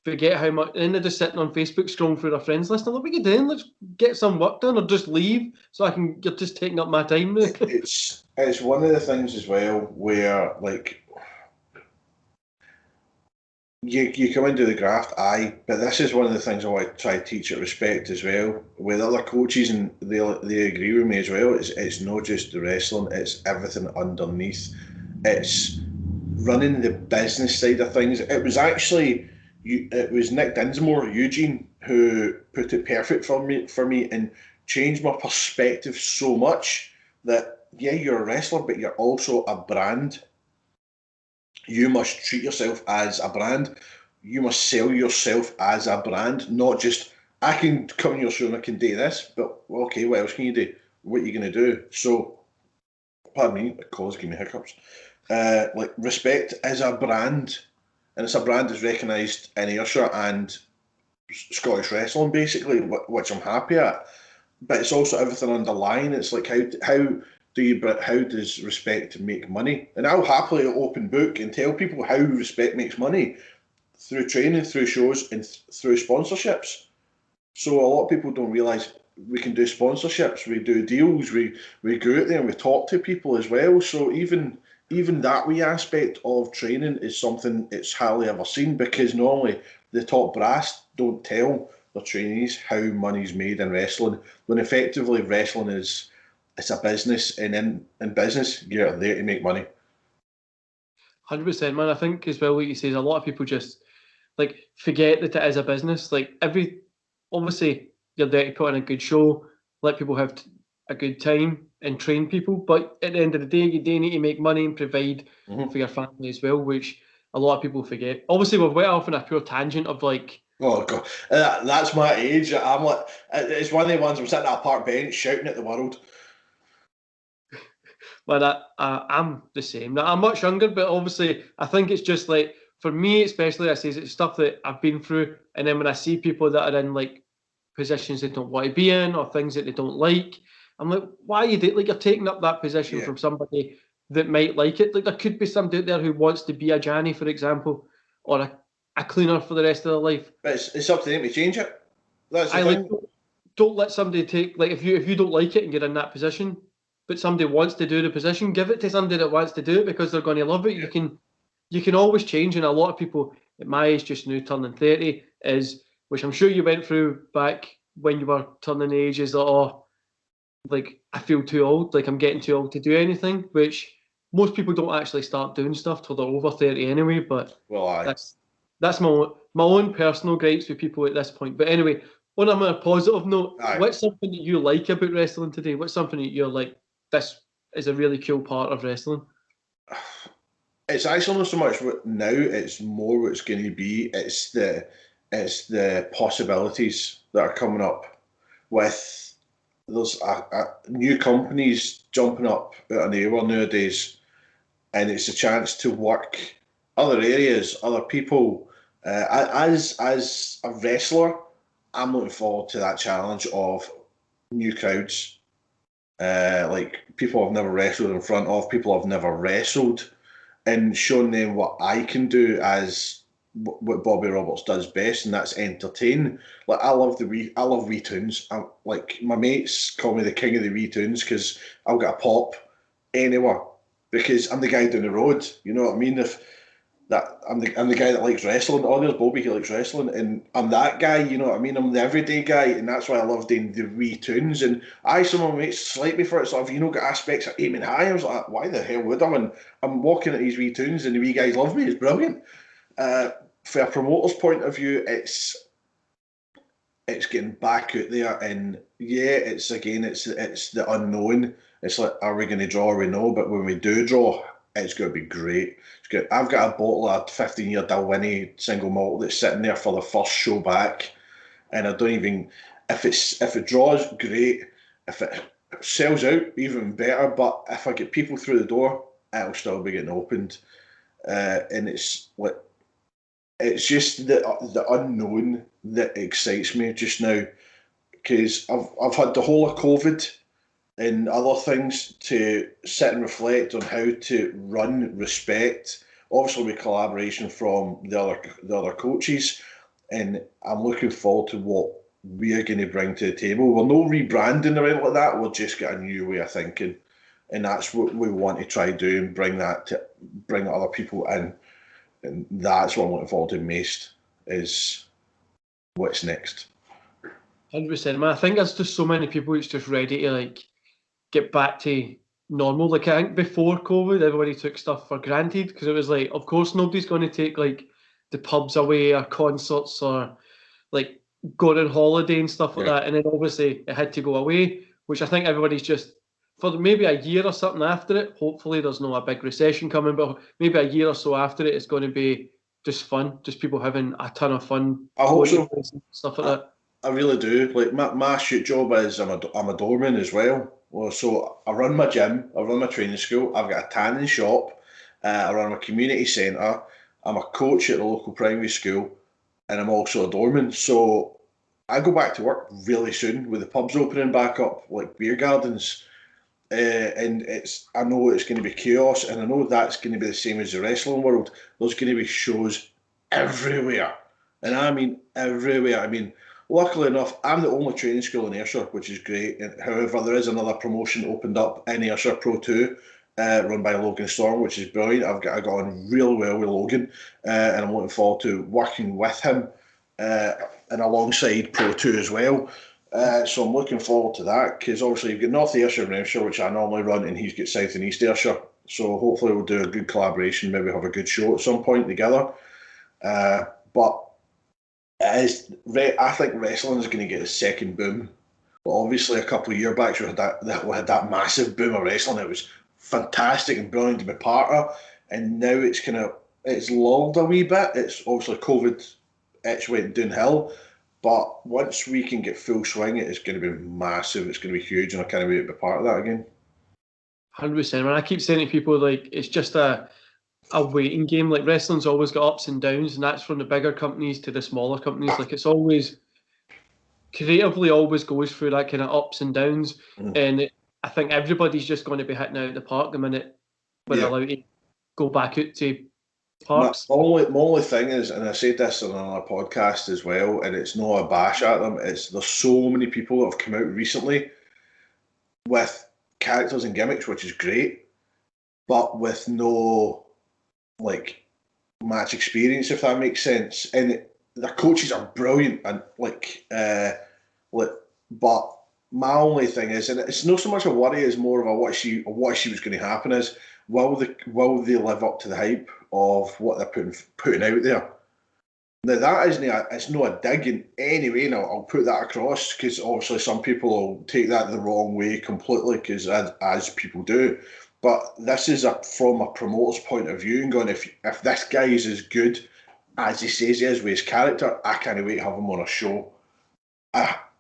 forget how much, and they're just sitting on Facebook scrolling through their friends list. I'm like, what are you doing? Let's get some work done, or just leave so you're just taking up my time. It's one of the things as well where like you come into the graft, but this is one of the things I want to try to teach at Respect as well, with other coaches, and they agree with me as well. It's not just the wrestling, it's everything underneath. It's running the business side of things. It was Nick Dinsmore, Eugene, who put it perfect for me and changed my perspective so much that you're a wrestler, but you're also a brand. You must treat yourself as a brand. You must sell yourself as a brand, not just, I can come in your show and I can do this, but okay, what else can you do? What are you going to do? So, pardon me, the calls give me hiccups. Like Respect is a brand, and it's a brand that's recognised in Ayrshire and Scottish wrestling, basically, which I'm happy at. But it's also everything underlying. It's like how does Respect make money? And I'll happily open book and tell people how Respect makes money through training, through shows, and through sponsorships. So a lot of people don't realise we can do sponsorships, we do deals, we go out there and we talk to people as well. So even that wee aspect of training is something it's hardly ever seen, because normally the top brass don't tell their trainees how money's made in wrestling, when effectively wrestling it's a business, and in business you're there to make money. 100%, man. I think as well, what you say is a lot of people just like forget that it is a business. Like obviously you're there to put on a good show, let people have a good time and train people. But at the end of the day, you do need to make money and provide for your family as well, which a lot of people forget. Obviously, we've went off on a pure tangent of like, oh god, that's my age. I'm like, it's one of the ones I'm sitting at a park bench shouting at the world. well, I'm the same. I'm much younger, but obviously, I think it's just like, for me, especially, I say it's stuff that I've been through. And then when I see people that are in like positions they don't want to be in or things that they don't like, I'm like, why are you doing? Like, you're taking up that position from somebody that might like it. Like, there could be somebody out there who wants to be a Janny, for example, or a cleaner for the rest of their life. But it's up to them to change it. That's the thing. Like, don't let somebody take, like, if you don't like it and you're in that position, but somebody wants to do the position, give it to somebody that wants to do it because they're going to love it. You can always change, and a lot of people at my age, just now turning 30, which I'm sure you went through back when you were turning the age, is that, oh, like, I feel too old, like I'm getting too old to do anything, which most people don't actually start doing stuff till they're over 30 anyway. But that's my own personal gripes with people at this point. But anyway, on a more positive note, what's something that you like about wrestling today? What's something that you're like, this is a really cool part of wrestling? It's actually not so much what now, it's more what it's going to be. It's the possibilities that are coming up with. There's new companies jumping up out of nowhere nowadays, and it's a chance to work other areas, other people. As a wrestler, I'm looking forward to that challenge of new crowds, like people I've never wrestled in front of, people I've never wrestled, and showing them what I can do as what Bobby Roberts does best, and that's entertain. Like, I love wee tunes. Like, my mates call me the king of the wee tunes because I'll get a pop anywhere because I'm the guy down the road. You know what I mean? I'm the guy that likes wrestling. Oh, there's Bobby, he likes wrestling, and I'm that guy. You know what I mean? I'm the everyday guy, and that's why I love doing the wee tunes. And some of my mates slight me for it. So if got aspects of aiming high, I was like, why the hell would I? And I'm walking at these wee tunes, and the wee guys love me. It's brilliant. For a promoter's point of view, it's getting back out there, and it's the unknown. It's like, are we going to draw or we know? But when we do draw, it's going to be great. It's good. I've got a bottle of 15-year Dalwhinnie single malt that's sitting there for the first show back, and I don't even, if it draws, great. If it sells out, even better. But if I get people through the door, it'll still be getting opened, and it's like, it's just the unknown that excites me just now, because I've had the whole of COVID and other things to sit and reflect on how to run respect, obviously with collaboration from the other coaches, and I'm looking forward to what we are going to bring to the table. We're no rebranding or anything like that, we'll just get a new way of thinking, and that's what we want to try doing, bring other people in. And that's what I'm looking forward to most, is what's next. 100%, man. I think there's just so many people who's just ready to like get back to normal. Like, I think before COVID, everybody took stuff for granted because it was like, of course, nobody's going to take like the pubs away or concerts or like going on holiday and stuff like that. And then obviously it had to go away, which I think everybody's just, for maybe a year or something after it, hopefully there's no a big recession coming, but maybe a year or so after it, it's going to be just fun, just people having a ton of fun. I hope so. Stuff like that. I really do. Like, my shoot job is I'm a doorman as well. Well, so I run my gym, I run my training school, I've got a tanning shop, I run a community centre, I'm a coach at the local primary school, and I'm also a doorman. So I go back to work really soon with the pubs opening back up, like beer gardens. And I know it's going to be chaos, and I know that's going to be the same as the wrestling world. There's going to be shows everywhere, and I mean everywhere. I mean, luckily enough, I'm the only training school in Ayrshire, which is great. However, there is another promotion opened up in Ayrshire Pro 2, run by Logan Storm, which is brilliant. I got on real well with Logan, and I'm looking forward to working with him and alongside Pro 2 as well. So I'm looking forward to that, because obviously you've got North Ayrshire and Ayrshire, which I normally run, and he's got South and East Ayrshire. So hopefully we'll do a good collaboration, maybe have a good show at some point together. But I think wrestling is going to get a second boom. But obviously a couple of years back, we had that massive boom of wrestling. It was fantastic and brilliant to be part of. And now it's lulled a wee bit. It's obviously COVID, it's went downhill. But once we can get full swing, it's going to be massive. It's going to be huge, and I can't wait to be part of that again. 100%. When I keep saying to people, like, it's just a waiting game. Like, wrestling's always got ups and downs, and that's from the bigger companies to the smaller companies. Like, it's always creatively always goes through that kind of ups and downs. And I think everybody's just going to be hitting out of the park the minute we're allowed to go back out to parks. My only thing is, and I said this on another podcast as well, and it's not a bash at them, there's so many people that have come out recently with characters and gimmicks, which is great, but with no like match experience, if that makes sense. And their coaches are brilliant, and but my only thing is, and it's not so much a worry as more of a what she was going to happen is, will they live up to the hype of what they're putting out there? Now that it's not a dig in any way, and I'll put that across, because obviously some people will take that the wrong way completely, because as people do. But this is from a promoter's point of view, and going, if this guy is as good as he says he is with his character, I can't wait to have him on a show.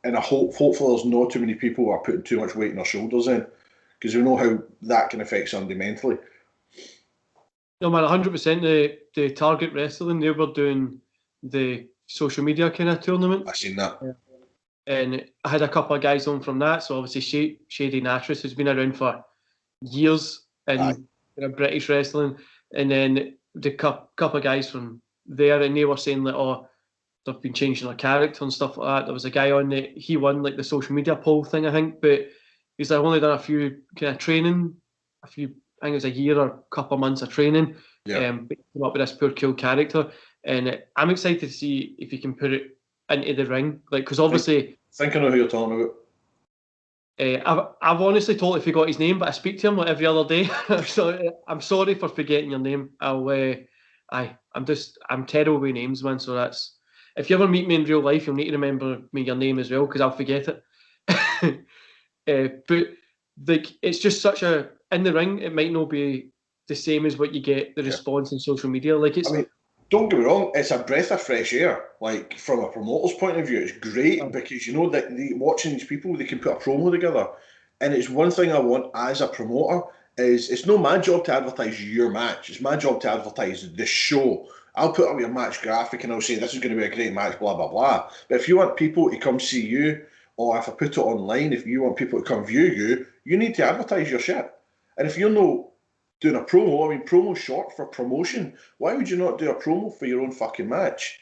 And I hopefully there's not too many people who are putting too much weight on their shoulders in, because we know how that can affect somebody mentally. No, man, 100%. The Target Wrestling, they were doing the social media kind of tournament. I seen that. And I had a couple of guys on from that. So obviously Shady Natris has been around for years in British wrestling. And then the couple of guys from there, and they were saying that, they've been changing their character and stuff like that. There was a guy on it, he won like the social media poll thing, I think, but he's like only done a few kind of training, I think it was a year or a couple of months of training. But he came up with this poor cool character, and I'm excited to see if he can put it into the ring, like, because obviously I think I know who you're talking about. I've honestly totally forgot his name, but I speak to him like every other day. So I'm sorry for forgetting your name. I'm terrible with names, man. So that's, if you ever meet me in real life, you'll need to remember me your name as well, because I'll forget it. But like, it's just such a, in the ring, it might not be the same as what you get the response in social media. Like, it's. I mean, don't get me wrong, it's a breath of fresh air. Like, from a promoter's point of view, it's great, because you know that watching these people, they can put a promo together. And it's one thing I want as a promoter is, it's not my job to advertise your match. It's my job to advertise the show. I'll put up your match graphic and I'll say this is going to be a great match, blah, blah, blah. But if you want people to come see you, or if I put it online, if you want people to come view you need to advertise your shit. And if you're not doing a promo, I mean, promo's short for promotion. Why would you not do a promo for your own fucking match?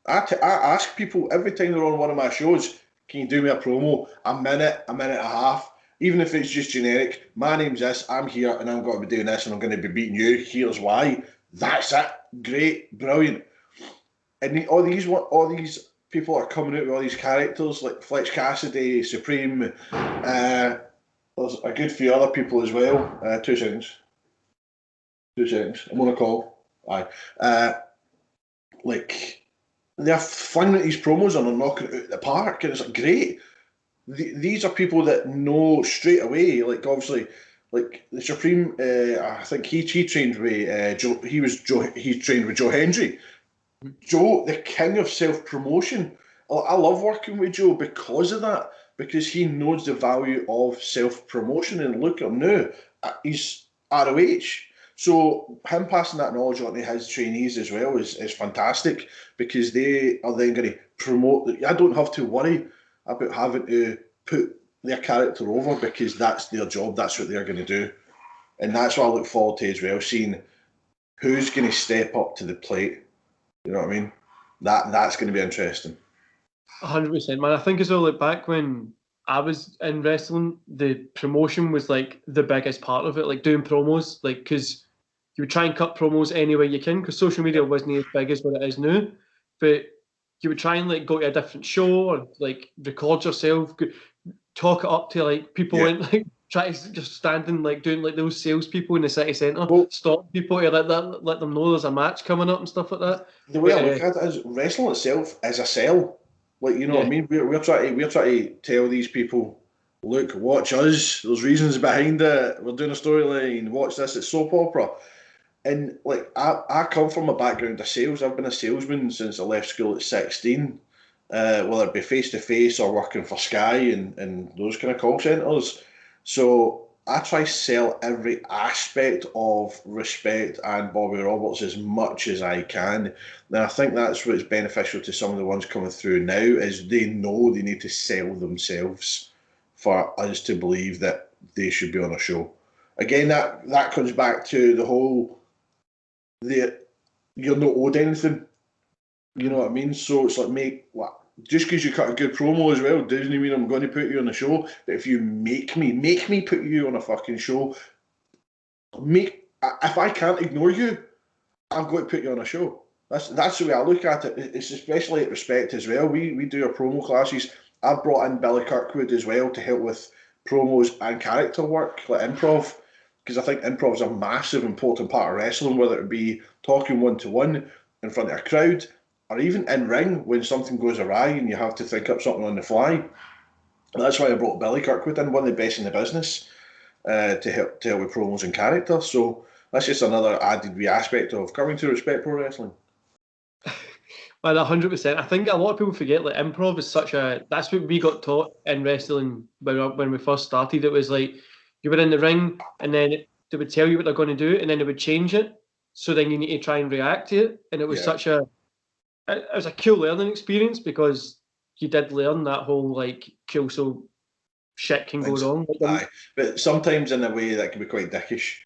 I ask people every time they're on one of my shows, can you do me a promo? A minute and a half. Even if it's just generic, my name's this, I'm here, and I'm going to be doing this, and I'm going to be beating you. Here's why. That's it. Great, brilliant. And all these people are coming out with all these characters like Fletch Cassidy, Supreme. There's a good few other people as well. 2 seconds. I'm on a call. Like, they're flinging out these promos and they're knocking it out of the park, and it's like, great. These are people that know straight away. Like, obviously, like the Supreme, I think he trained with Joe. He trained with Joe Hendry. Joe, the king of self promotion. I love working with Joe because of that, because he knows the value of self promotion. And look at him now; he's ROH. So him passing that knowledge on to his trainees as well is fantastic, because they are then going to promote. I don't have to worry about having to put their character over, because that's their job, that's what they're going to do. And that's what I look forward to as well, seeing who's going to step up to the plate. You know what I mean? That's going to be interesting. 100%, man. I think as well, like, back when I was in wrestling, the promotion was like the biggest part of it, like doing promos, like, because you would try and cut promos any way you can, because social media wasn't as big as what it is now. But you would try and like go to a different show or like record yourself, talk it up to like people and like try to just standing like doing like those salespeople in the city centre, stop people to let them know there's a match coming up and stuff like that. The way I look at it is wrestling itself is a sell. Like, you know what I mean? We're trying to tell these people, look, watch us. There's reasons behind it. We're doing a storyline. Watch this. It's soap opera. And like I come from a background of sales. I've been a salesman since I left school at 16. Whether it be face to face or working for Sky and those kind of call centres. So I try to sell every aspect of Respect and Bobby Roberts as much as I can. And I think that's what's beneficial to some of the ones coming through now is they know they need to sell themselves for us to believe that they should be on a show. Again, that comes back to the whole you're not owed anything. You know what I mean? So it's like just because you cut a good promo as well doesn't mean I'm going to put you on a show. But if you make me put you on a fucking show, if I can't ignore you, I'm going to put you on a show. That's the way I look at it. It's especially at Respect as well. We do our promo classes. I've brought in Billy Kirkwood as well to help with promos and character work, like improv, because I think improv is a massive, important part of wrestling, whether it be talking one-to-one in front of a crowd, or even in ring when something goes awry and you have to think up something on the fly. And that's why I brought Billy Kirkwood in, one of the best in the business, to help with promos and character. So that's just another added wee aspect of coming to Respect Pro Wrestling. Well, 100%. I think a lot of people forget like improv is that's what we got taught in wrestling when we first started. It was like you were in the ring and then they would tell you what they're going to do and then they would change it. So then you need to try and react to it. And it was it was a cool learning experience because you did learn that whole like cool, so shit can go wrong. Aye, but sometimes in a way that can be quite dickish.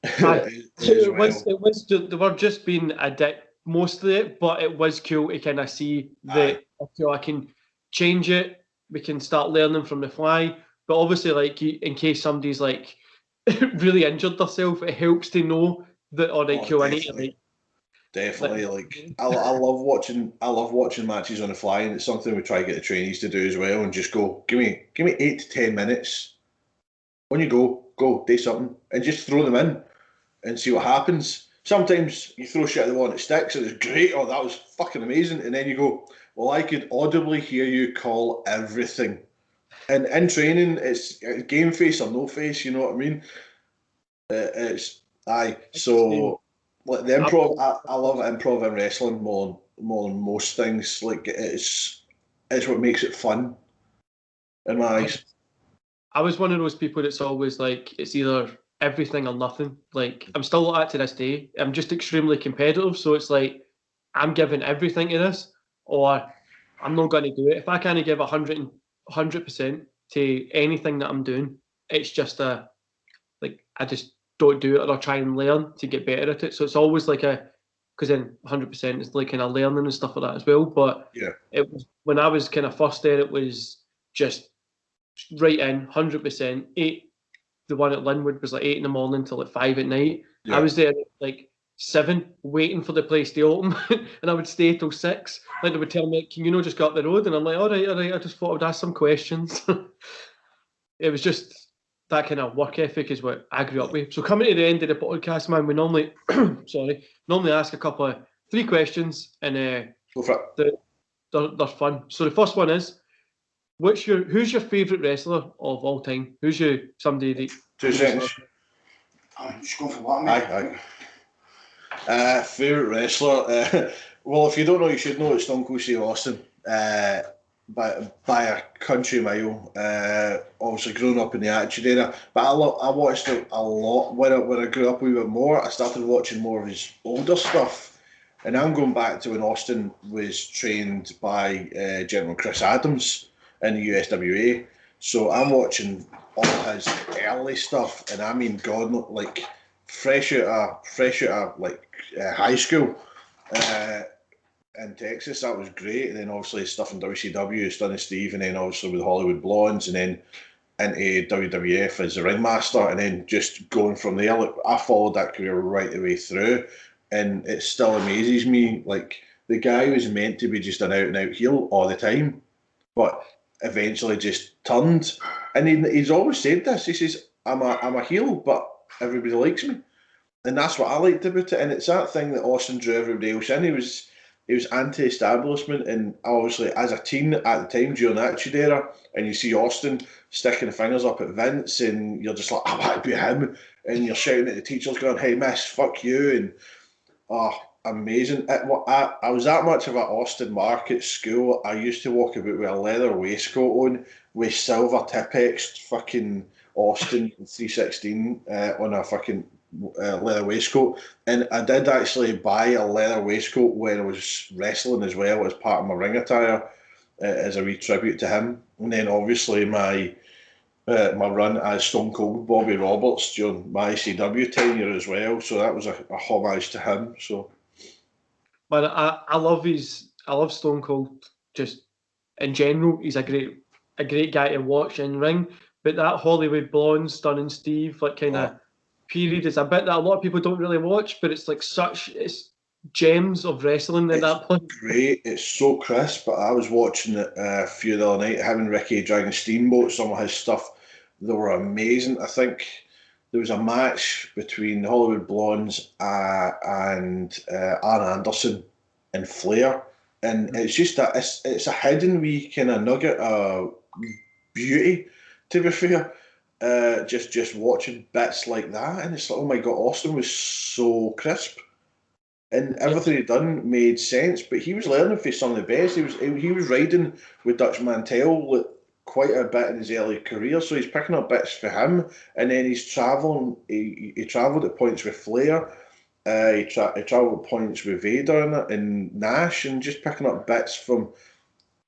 It was they were just being a dick most of it, but it was cool to kind of see that okay, I can change it. We can start learning from the fly. But obviously, like in case somebody's like really injured themselves, it helps to know that cool, I need to like. Definitely, I love watching matches on the fly, and it's something we try to get the trainees to do as well. And just go, give me 8 to 10 minutes. When you go do something, and just throw them in, and see what happens. Sometimes you throw shit at the wall and it sticks, and it's great. Oh, that was fucking amazing. And then you go, well, I could audibly hear you call everything. And in training, it's game face or no face. You know what I mean? So. Like the improv, I love improv in wrestling more than most things. Like it's what makes it fun in my eyes. I was one of those people that's always like it's either everything or nothing. Like I'm still like that to this day. I'm just extremely competitive, so it's like I'm giving everything to this, or I'm not going to do it. If I can't give 100% to anything that I'm doing, it's just I just don't do it or try and learn to get better at it. So it's always like because then 100% is like kind of learning and stuff like that as well. But it was when I was kind of first there, it was just right in 100%. 8, the one at Linwood was like 8 in the morning till like 5 at night. I was there at like 7 waiting for the place to open and I would stay till 6. Like they would tell me, can you just go up the road? And I'm like, all right, I just thought I would ask some questions. It was just that kind of work ethic is what I grew up with. So coming to the end of the podcast, man, we normally ask a couple of 3 questions and go for it. They're fun. So the first one is, who's your favourite wrestler of all time? Who's somebody that 2 seconds. I'm just going for what, mate? Aye. Favourite wrestler. Well, if you don't know, you should know it's Stone Cold Steve Austin. By a country mile. Obviously growing up in the Attitude Era, but I watched it a lot when I grew up a wee bit more. I started watching more of his older stuff, and I'm going back to when Austin was trained by General Chris Adams in the USWA. So I'm watching all his early stuff, and I mean, God, like fresh out of high school. In Texas, that was great. And then obviously stuff in WCW, Stunning Steve, and then obviously with Hollywood Blondes, and then into WWF as the ringmaster, and then just going from there. Like, I followed that career right the way through, and it still amazes me. Like the guy was meant to be just an out-and-out heel all the time, but eventually just turned. And he's always said this. He says, I'm a heel, but everybody likes me. And that's what I liked about it. And it's that thing that Austin drew everybody else in. He was anti-establishment, and obviously as a teen at the time during the Attitude Era, and you see Austin sticking the fingers up at Vince, and you're just like, I want to be him, and you're shouting at the teachers going, hey miss, fuck you, and amazing. I was that much of an Austin mark at school. I used to walk about with a leather waistcoat on with silver Tipex fucking Austin 316 on a fucking leather waistcoat, and I did actually buy a leather waistcoat when I was wrestling as well as part of my ring attire as a wee tribute to him. And then obviously my run as Stone Cold Bobby Roberts during my ICW tenure as well, so that was a homage to him. So, but I love Stone Cold just in general. He's a great guy to watch in ring, but that Hollywood Blonde, Stunning Steve, like kind of period is a bit that a lot of people don't really watch, but it's like it's gems of wrestling at that point. Great, it's so crisp. But I was watching it a few the other night, having Ricky Dragon Steamboat, some of his stuff, they were amazing. I think there was a match between the Hollywood Blondes and Arn Anderson and Flair, and it's just that it's a hidden wee kind of nugget of beauty, to be fair. Just watching bits like that, and it's like, oh my god, Austin was so crisp, and everything he'd done made sense. But he was learning from some of the best. He was riding with Dutch Mantell quite a bit in his early career, so he's picking up bits for him, and then he's traveling. He travelled at points with Flair. He travelled at points with Vader and Nash, and just picking up bits from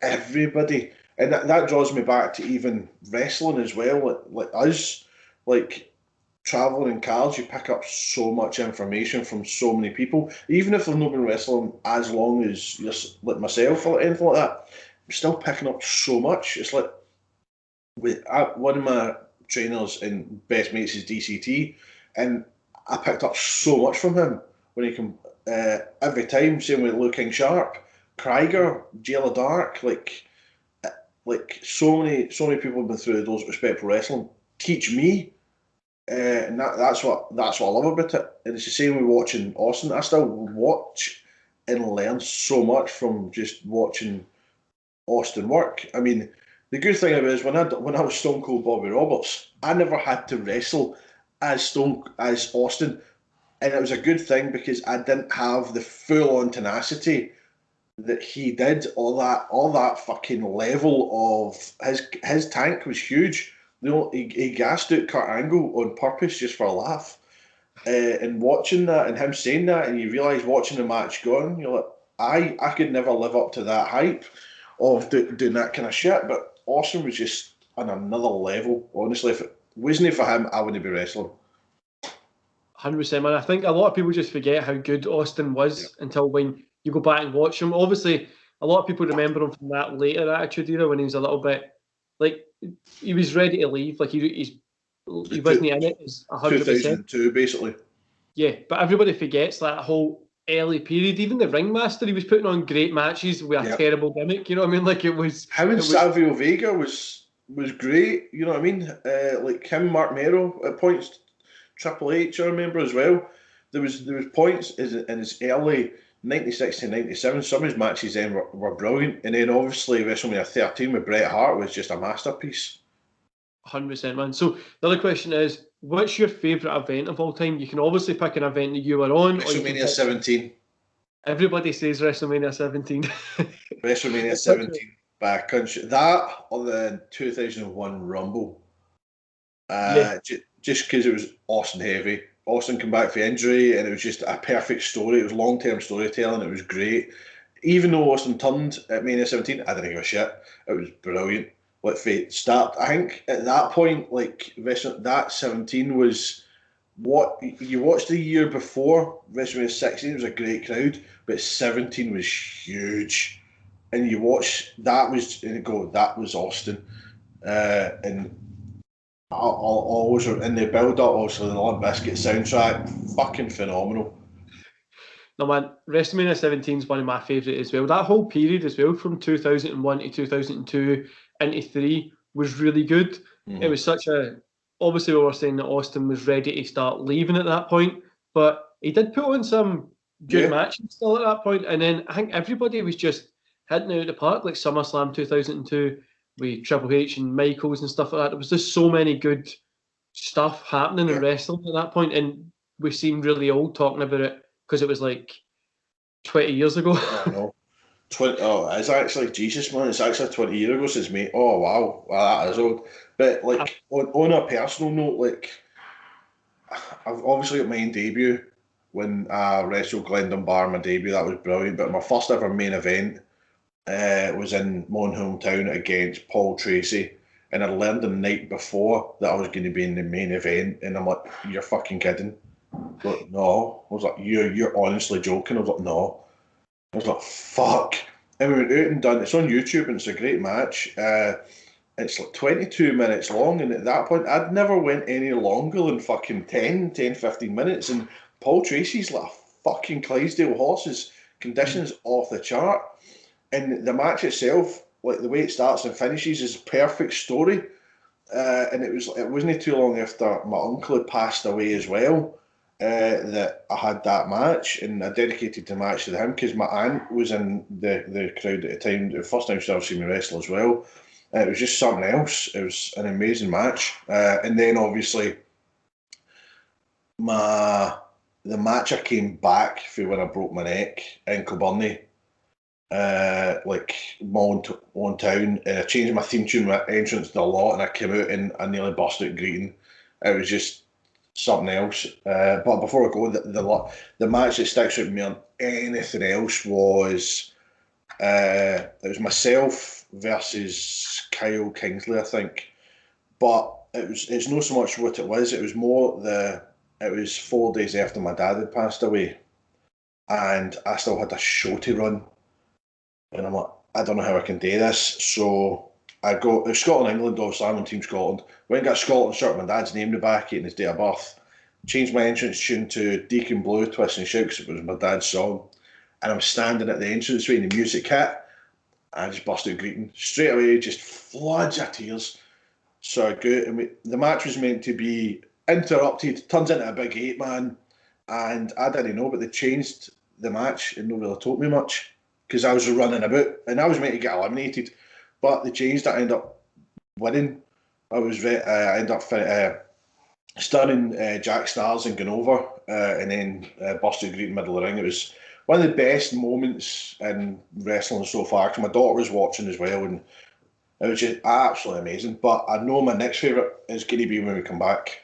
everybody. And that draws me back to even wrestling as well. Like us, like traveling in cars, you pick up so much information from so many people. Even if they've not been wrestling as long as like myself or anything like that, I'm still picking up so much. It's like one of my trainers and best mates is DCT, and I picked up so much from him when he can every time. Same with Luke King Sharp, Krieger, Jail of Dark, like so many people have been through those Respectful Wrestling teach me, and that's what I love about it. And it's the same with watching Austin. I still watch and learn so much from just watching Austin work. I mean, the good thing about it is when I was Stone Cold Bobby Roberts, I never had to wrestle as Austin, and it was a good thing because I didn't have the full on tenacity that he did. All that fucking level of his tank was huge. You know, he gassed out Kurt Angle on purpose just for a laugh. And watching that and him saying that, and you realise watching the match going, you're like, I could never live up to that hype of doing that kind of shit. But Austin was just on another level. Honestly, if it wasn't for him, I wouldn't be wrestling. 100%, man. I think a lot of people just forget how good Austin was until when you go back and watch him. Obviously, a lot of people remember him from that later Attitude Era when he was a little bit like he was ready to leave. Like he wasn't in it. It's 100%. 2002, basically. Yeah, but everybody forgets that whole early period. Even the Ringmaster, he was putting on great matches with a terrible gimmick. You know what I mean? Like it was. Him and Savio Vega was great. You know what I mean? Like him, Mark Mero at points. Triple H, I remember as well. There was points in his early 96 to 97. Some of his matches then were brilliant, and then obviously WrestleMania 13 with Bret Hart was just a masterpiece. 100%, man. So the other question is, what's your favourite event of all time? You can obviously pick an event that you were on. WrestleMania 17. Everybody says WrestleMania 17. WrestleMania 17 by a country. That or the 2001 Rumble. Just because it was Austin heavy. Austin came back for injury, and it was just a perfect story. It was long-term storytelling. It was great. Even though Austin turned at Mania 17, I didn't give a shit. It was brilliant. Like fate start. I think at that point, like that 17 was what you watched the year before. WrestleMania 16 was a great crowd, but 17 was huge. And you watch that was Austin, and I'll always in the build up also the Limp Bizkit soundtrack, fucking phenomenal. No man, WrestleMania 17 is one of my favourite as well. That whole period as well, from 2001 to 2002 into 3, was really good. It was such a... Obviously, we were saying that Austin was ready to start leaving at that point, but he did put on some good matches still at that point. And then I think everybody was just hitting it out of the park, like SummerSlam 2002 with Triple H and Michaels and stuff like that. There was just so many good stuff happening in wrestling at that point, and we seemed really old talking about it because it was like 20 years ago. I know. 20. Oh, it's actually, Jesus, man, it's actually 20 years ago since me. Oh, wow. That is old. But, like, on a personal note, like, I've obviously got my own debut when I wrestled Glenn Dunbar, my debut. That was brilliant. But my first ever main event was in my own hometown against Paul Tracy. And I learned the night before that I was going to be in the main event. And I'm like, you're fucking kidding. Like, no. I was like, you're honestly joking. I was like, no. I was like, fuck. And we went out and done, it's on YouTube and it's a great match. It's like 22 minutes long, and at that point, I'd never went any longer than fucking 10, 15 minutes. And Paul Tracy's like a fucking Clydesdale horse. His condition's off the chart. And the match itself, like the way it starts and finishes, is a perfect story. And it wasn't too long after my uncle had passed away as well. That I had that match, and I dedicated the match to him because my aunt was in the crowd at the time. The first time she ever seen me wrestle as well. It was just something else. It was an amazing match. And then obviously the match I came back for when I broke my neck in Kilburnie, like my own town, and I changed my theme tune, my entrance to a lot, and I came out and I nearly busted out greeting. It was just something else. But before I go, the match that sticks out with me on anything else was it was myself versus Kyle Kingsley, I think. But it's not so much what it was. It was more it was 4 days after my dad had passed away, and I still had a show to run. And I'm like, I don't know how I can do this. So I go, it was Scotland, England, obviously I'm on Team Scotland. Went and got a Scotland shirt with my dad's name in the back and his date of birth. Changed my entrance tune to Deacon Blue, Twist and Shout, because it was my dad's song. And I'm standing at the entranceway in the music kit. I just burst out greeting. Straight away, just floods of tears. So I go, and the match was meant to be interrupted, turns into a big 8-man. And I didn't know, but they changed the match and nobody really told me much. Because I was running about, and I was meant to get eliminated, but they changed it. I ended up winning. I ended up stunning Jack Stars and going over, and then busted greet in the middle of the ring. It was one of the best moments in wrestling so far. Because my daughter was watching as well, and it was just absolutely amazing. But I know my next favourite is going to be when we come back,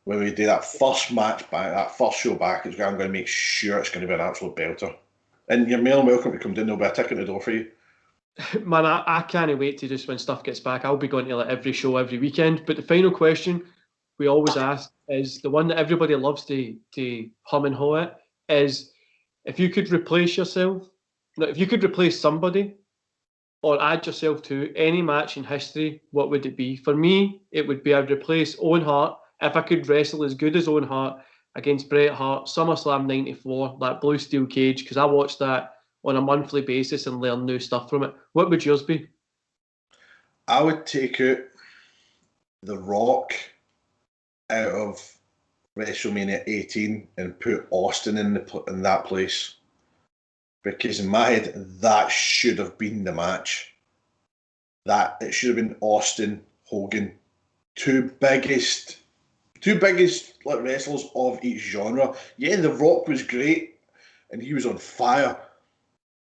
when we do that first match back, that first show back. I'm going to make sure it's going to be an absolute belter. And you're more than welcome to come down. There'll be a ticket at the door for you. Man, I can't wait to just when stuff gets back. I'll be going to like every show every weekend. But the final question we always ask is the one that everybody loves to hum and haw at is, if you could replace yourself, if you could replace somebody or add yourself to any match in history, what would it be? For me, it would be I'd replace Owen Hart. If I could wrestle as good as Owen Hart against Bret Hart, SummerSlam 94, that blue steel cage, because I watched that on a monthly basis and learn new stuff from it. What would yours be? I would take out The Rock out of WrestleMania 18 and put Austin in that place. Because in my head, that should have been the match. That it should have been Austin, Hogan, two biggest like wrestlers of each genre. Yeah, The Rock was great and he was on fire.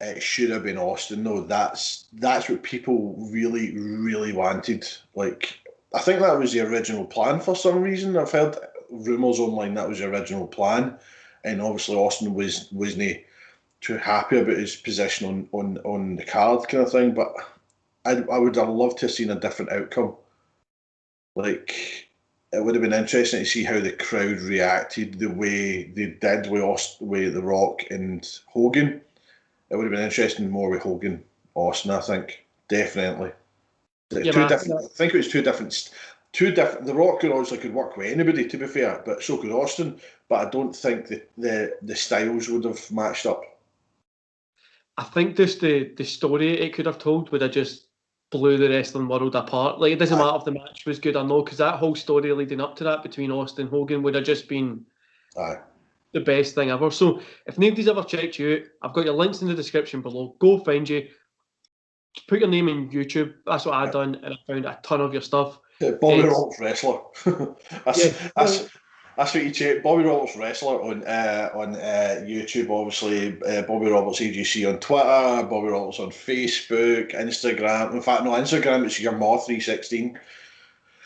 It should have been Austin though. That's what people really, really wanted. Like, I think that was the original plan for some reason. I've heard rumours online that was the original plan, and obviously Austin wasn't too happy about his position on the card kind of thing. But I would have loved to have seen a different outcome. Like, it would have been interesting to see how the crowd reacted the way they did with The Rock and Hogan. It would have been interesting more with Hogan, Austin, I think. Definitely. Yeah, I think it was two two different. The Rock could work with anybody, to be fair, but so could Austin. But I don't think the styles would have matched up. I think just the story it could have told would have just blew the wrestling world apart. Like, it doesn't matter if the match was good or no, because that whole story leading up to that between Austin and Hogan would have just been the best thing ever. So if nobody's ever checked you out, I've got your links in the description below. Go find you. Put your name in YouTube. That's what I done, and I found a ton of your stuff. Bobby Roberts Wrestler. That's what you check. Bobby Roberts Wrestler on YouTube, obviously. Bobby Roberts AGC on Twitter. Bobby Roberts on Facebook, Instagram. In fact, no, Instagram, it's your More316.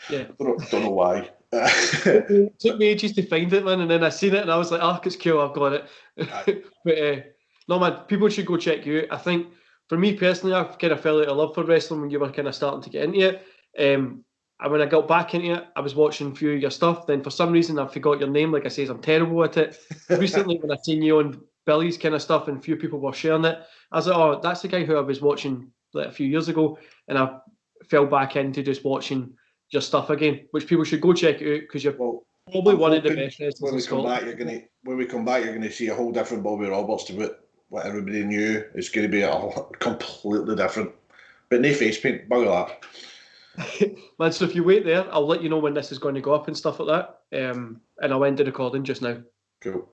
Yeah. Don't know why. It took me ages to find it, man, and then I seen it and I was like, it's cool, I've got it. But no, man, people should go check you out. I think, for me personally, I kind of fell out of love for wrestling when you were kind of starting to get into it. And when I got back into it, I was watching a few of your stuff. Then for some reason, I forgot your name. Like I says, I'm terrible at it. Recently, when I seen you on Billy's kind of stuff and a few people were sharing it, I was like, that's the guy who I was watching like a few years ago. And I fell back into just watching your stuff again, which people should go check it out, because you're probably one of the best wrestlers in Scotland. When we come back, you're going to see a whole different Bobby Roberts to what everybody knew. It's going to be completely different. But no face paint, bugger that. Man, so if you wait there, I'll let you know when this is going to go up and stuff like that. And I'll end the recording just now. Cool.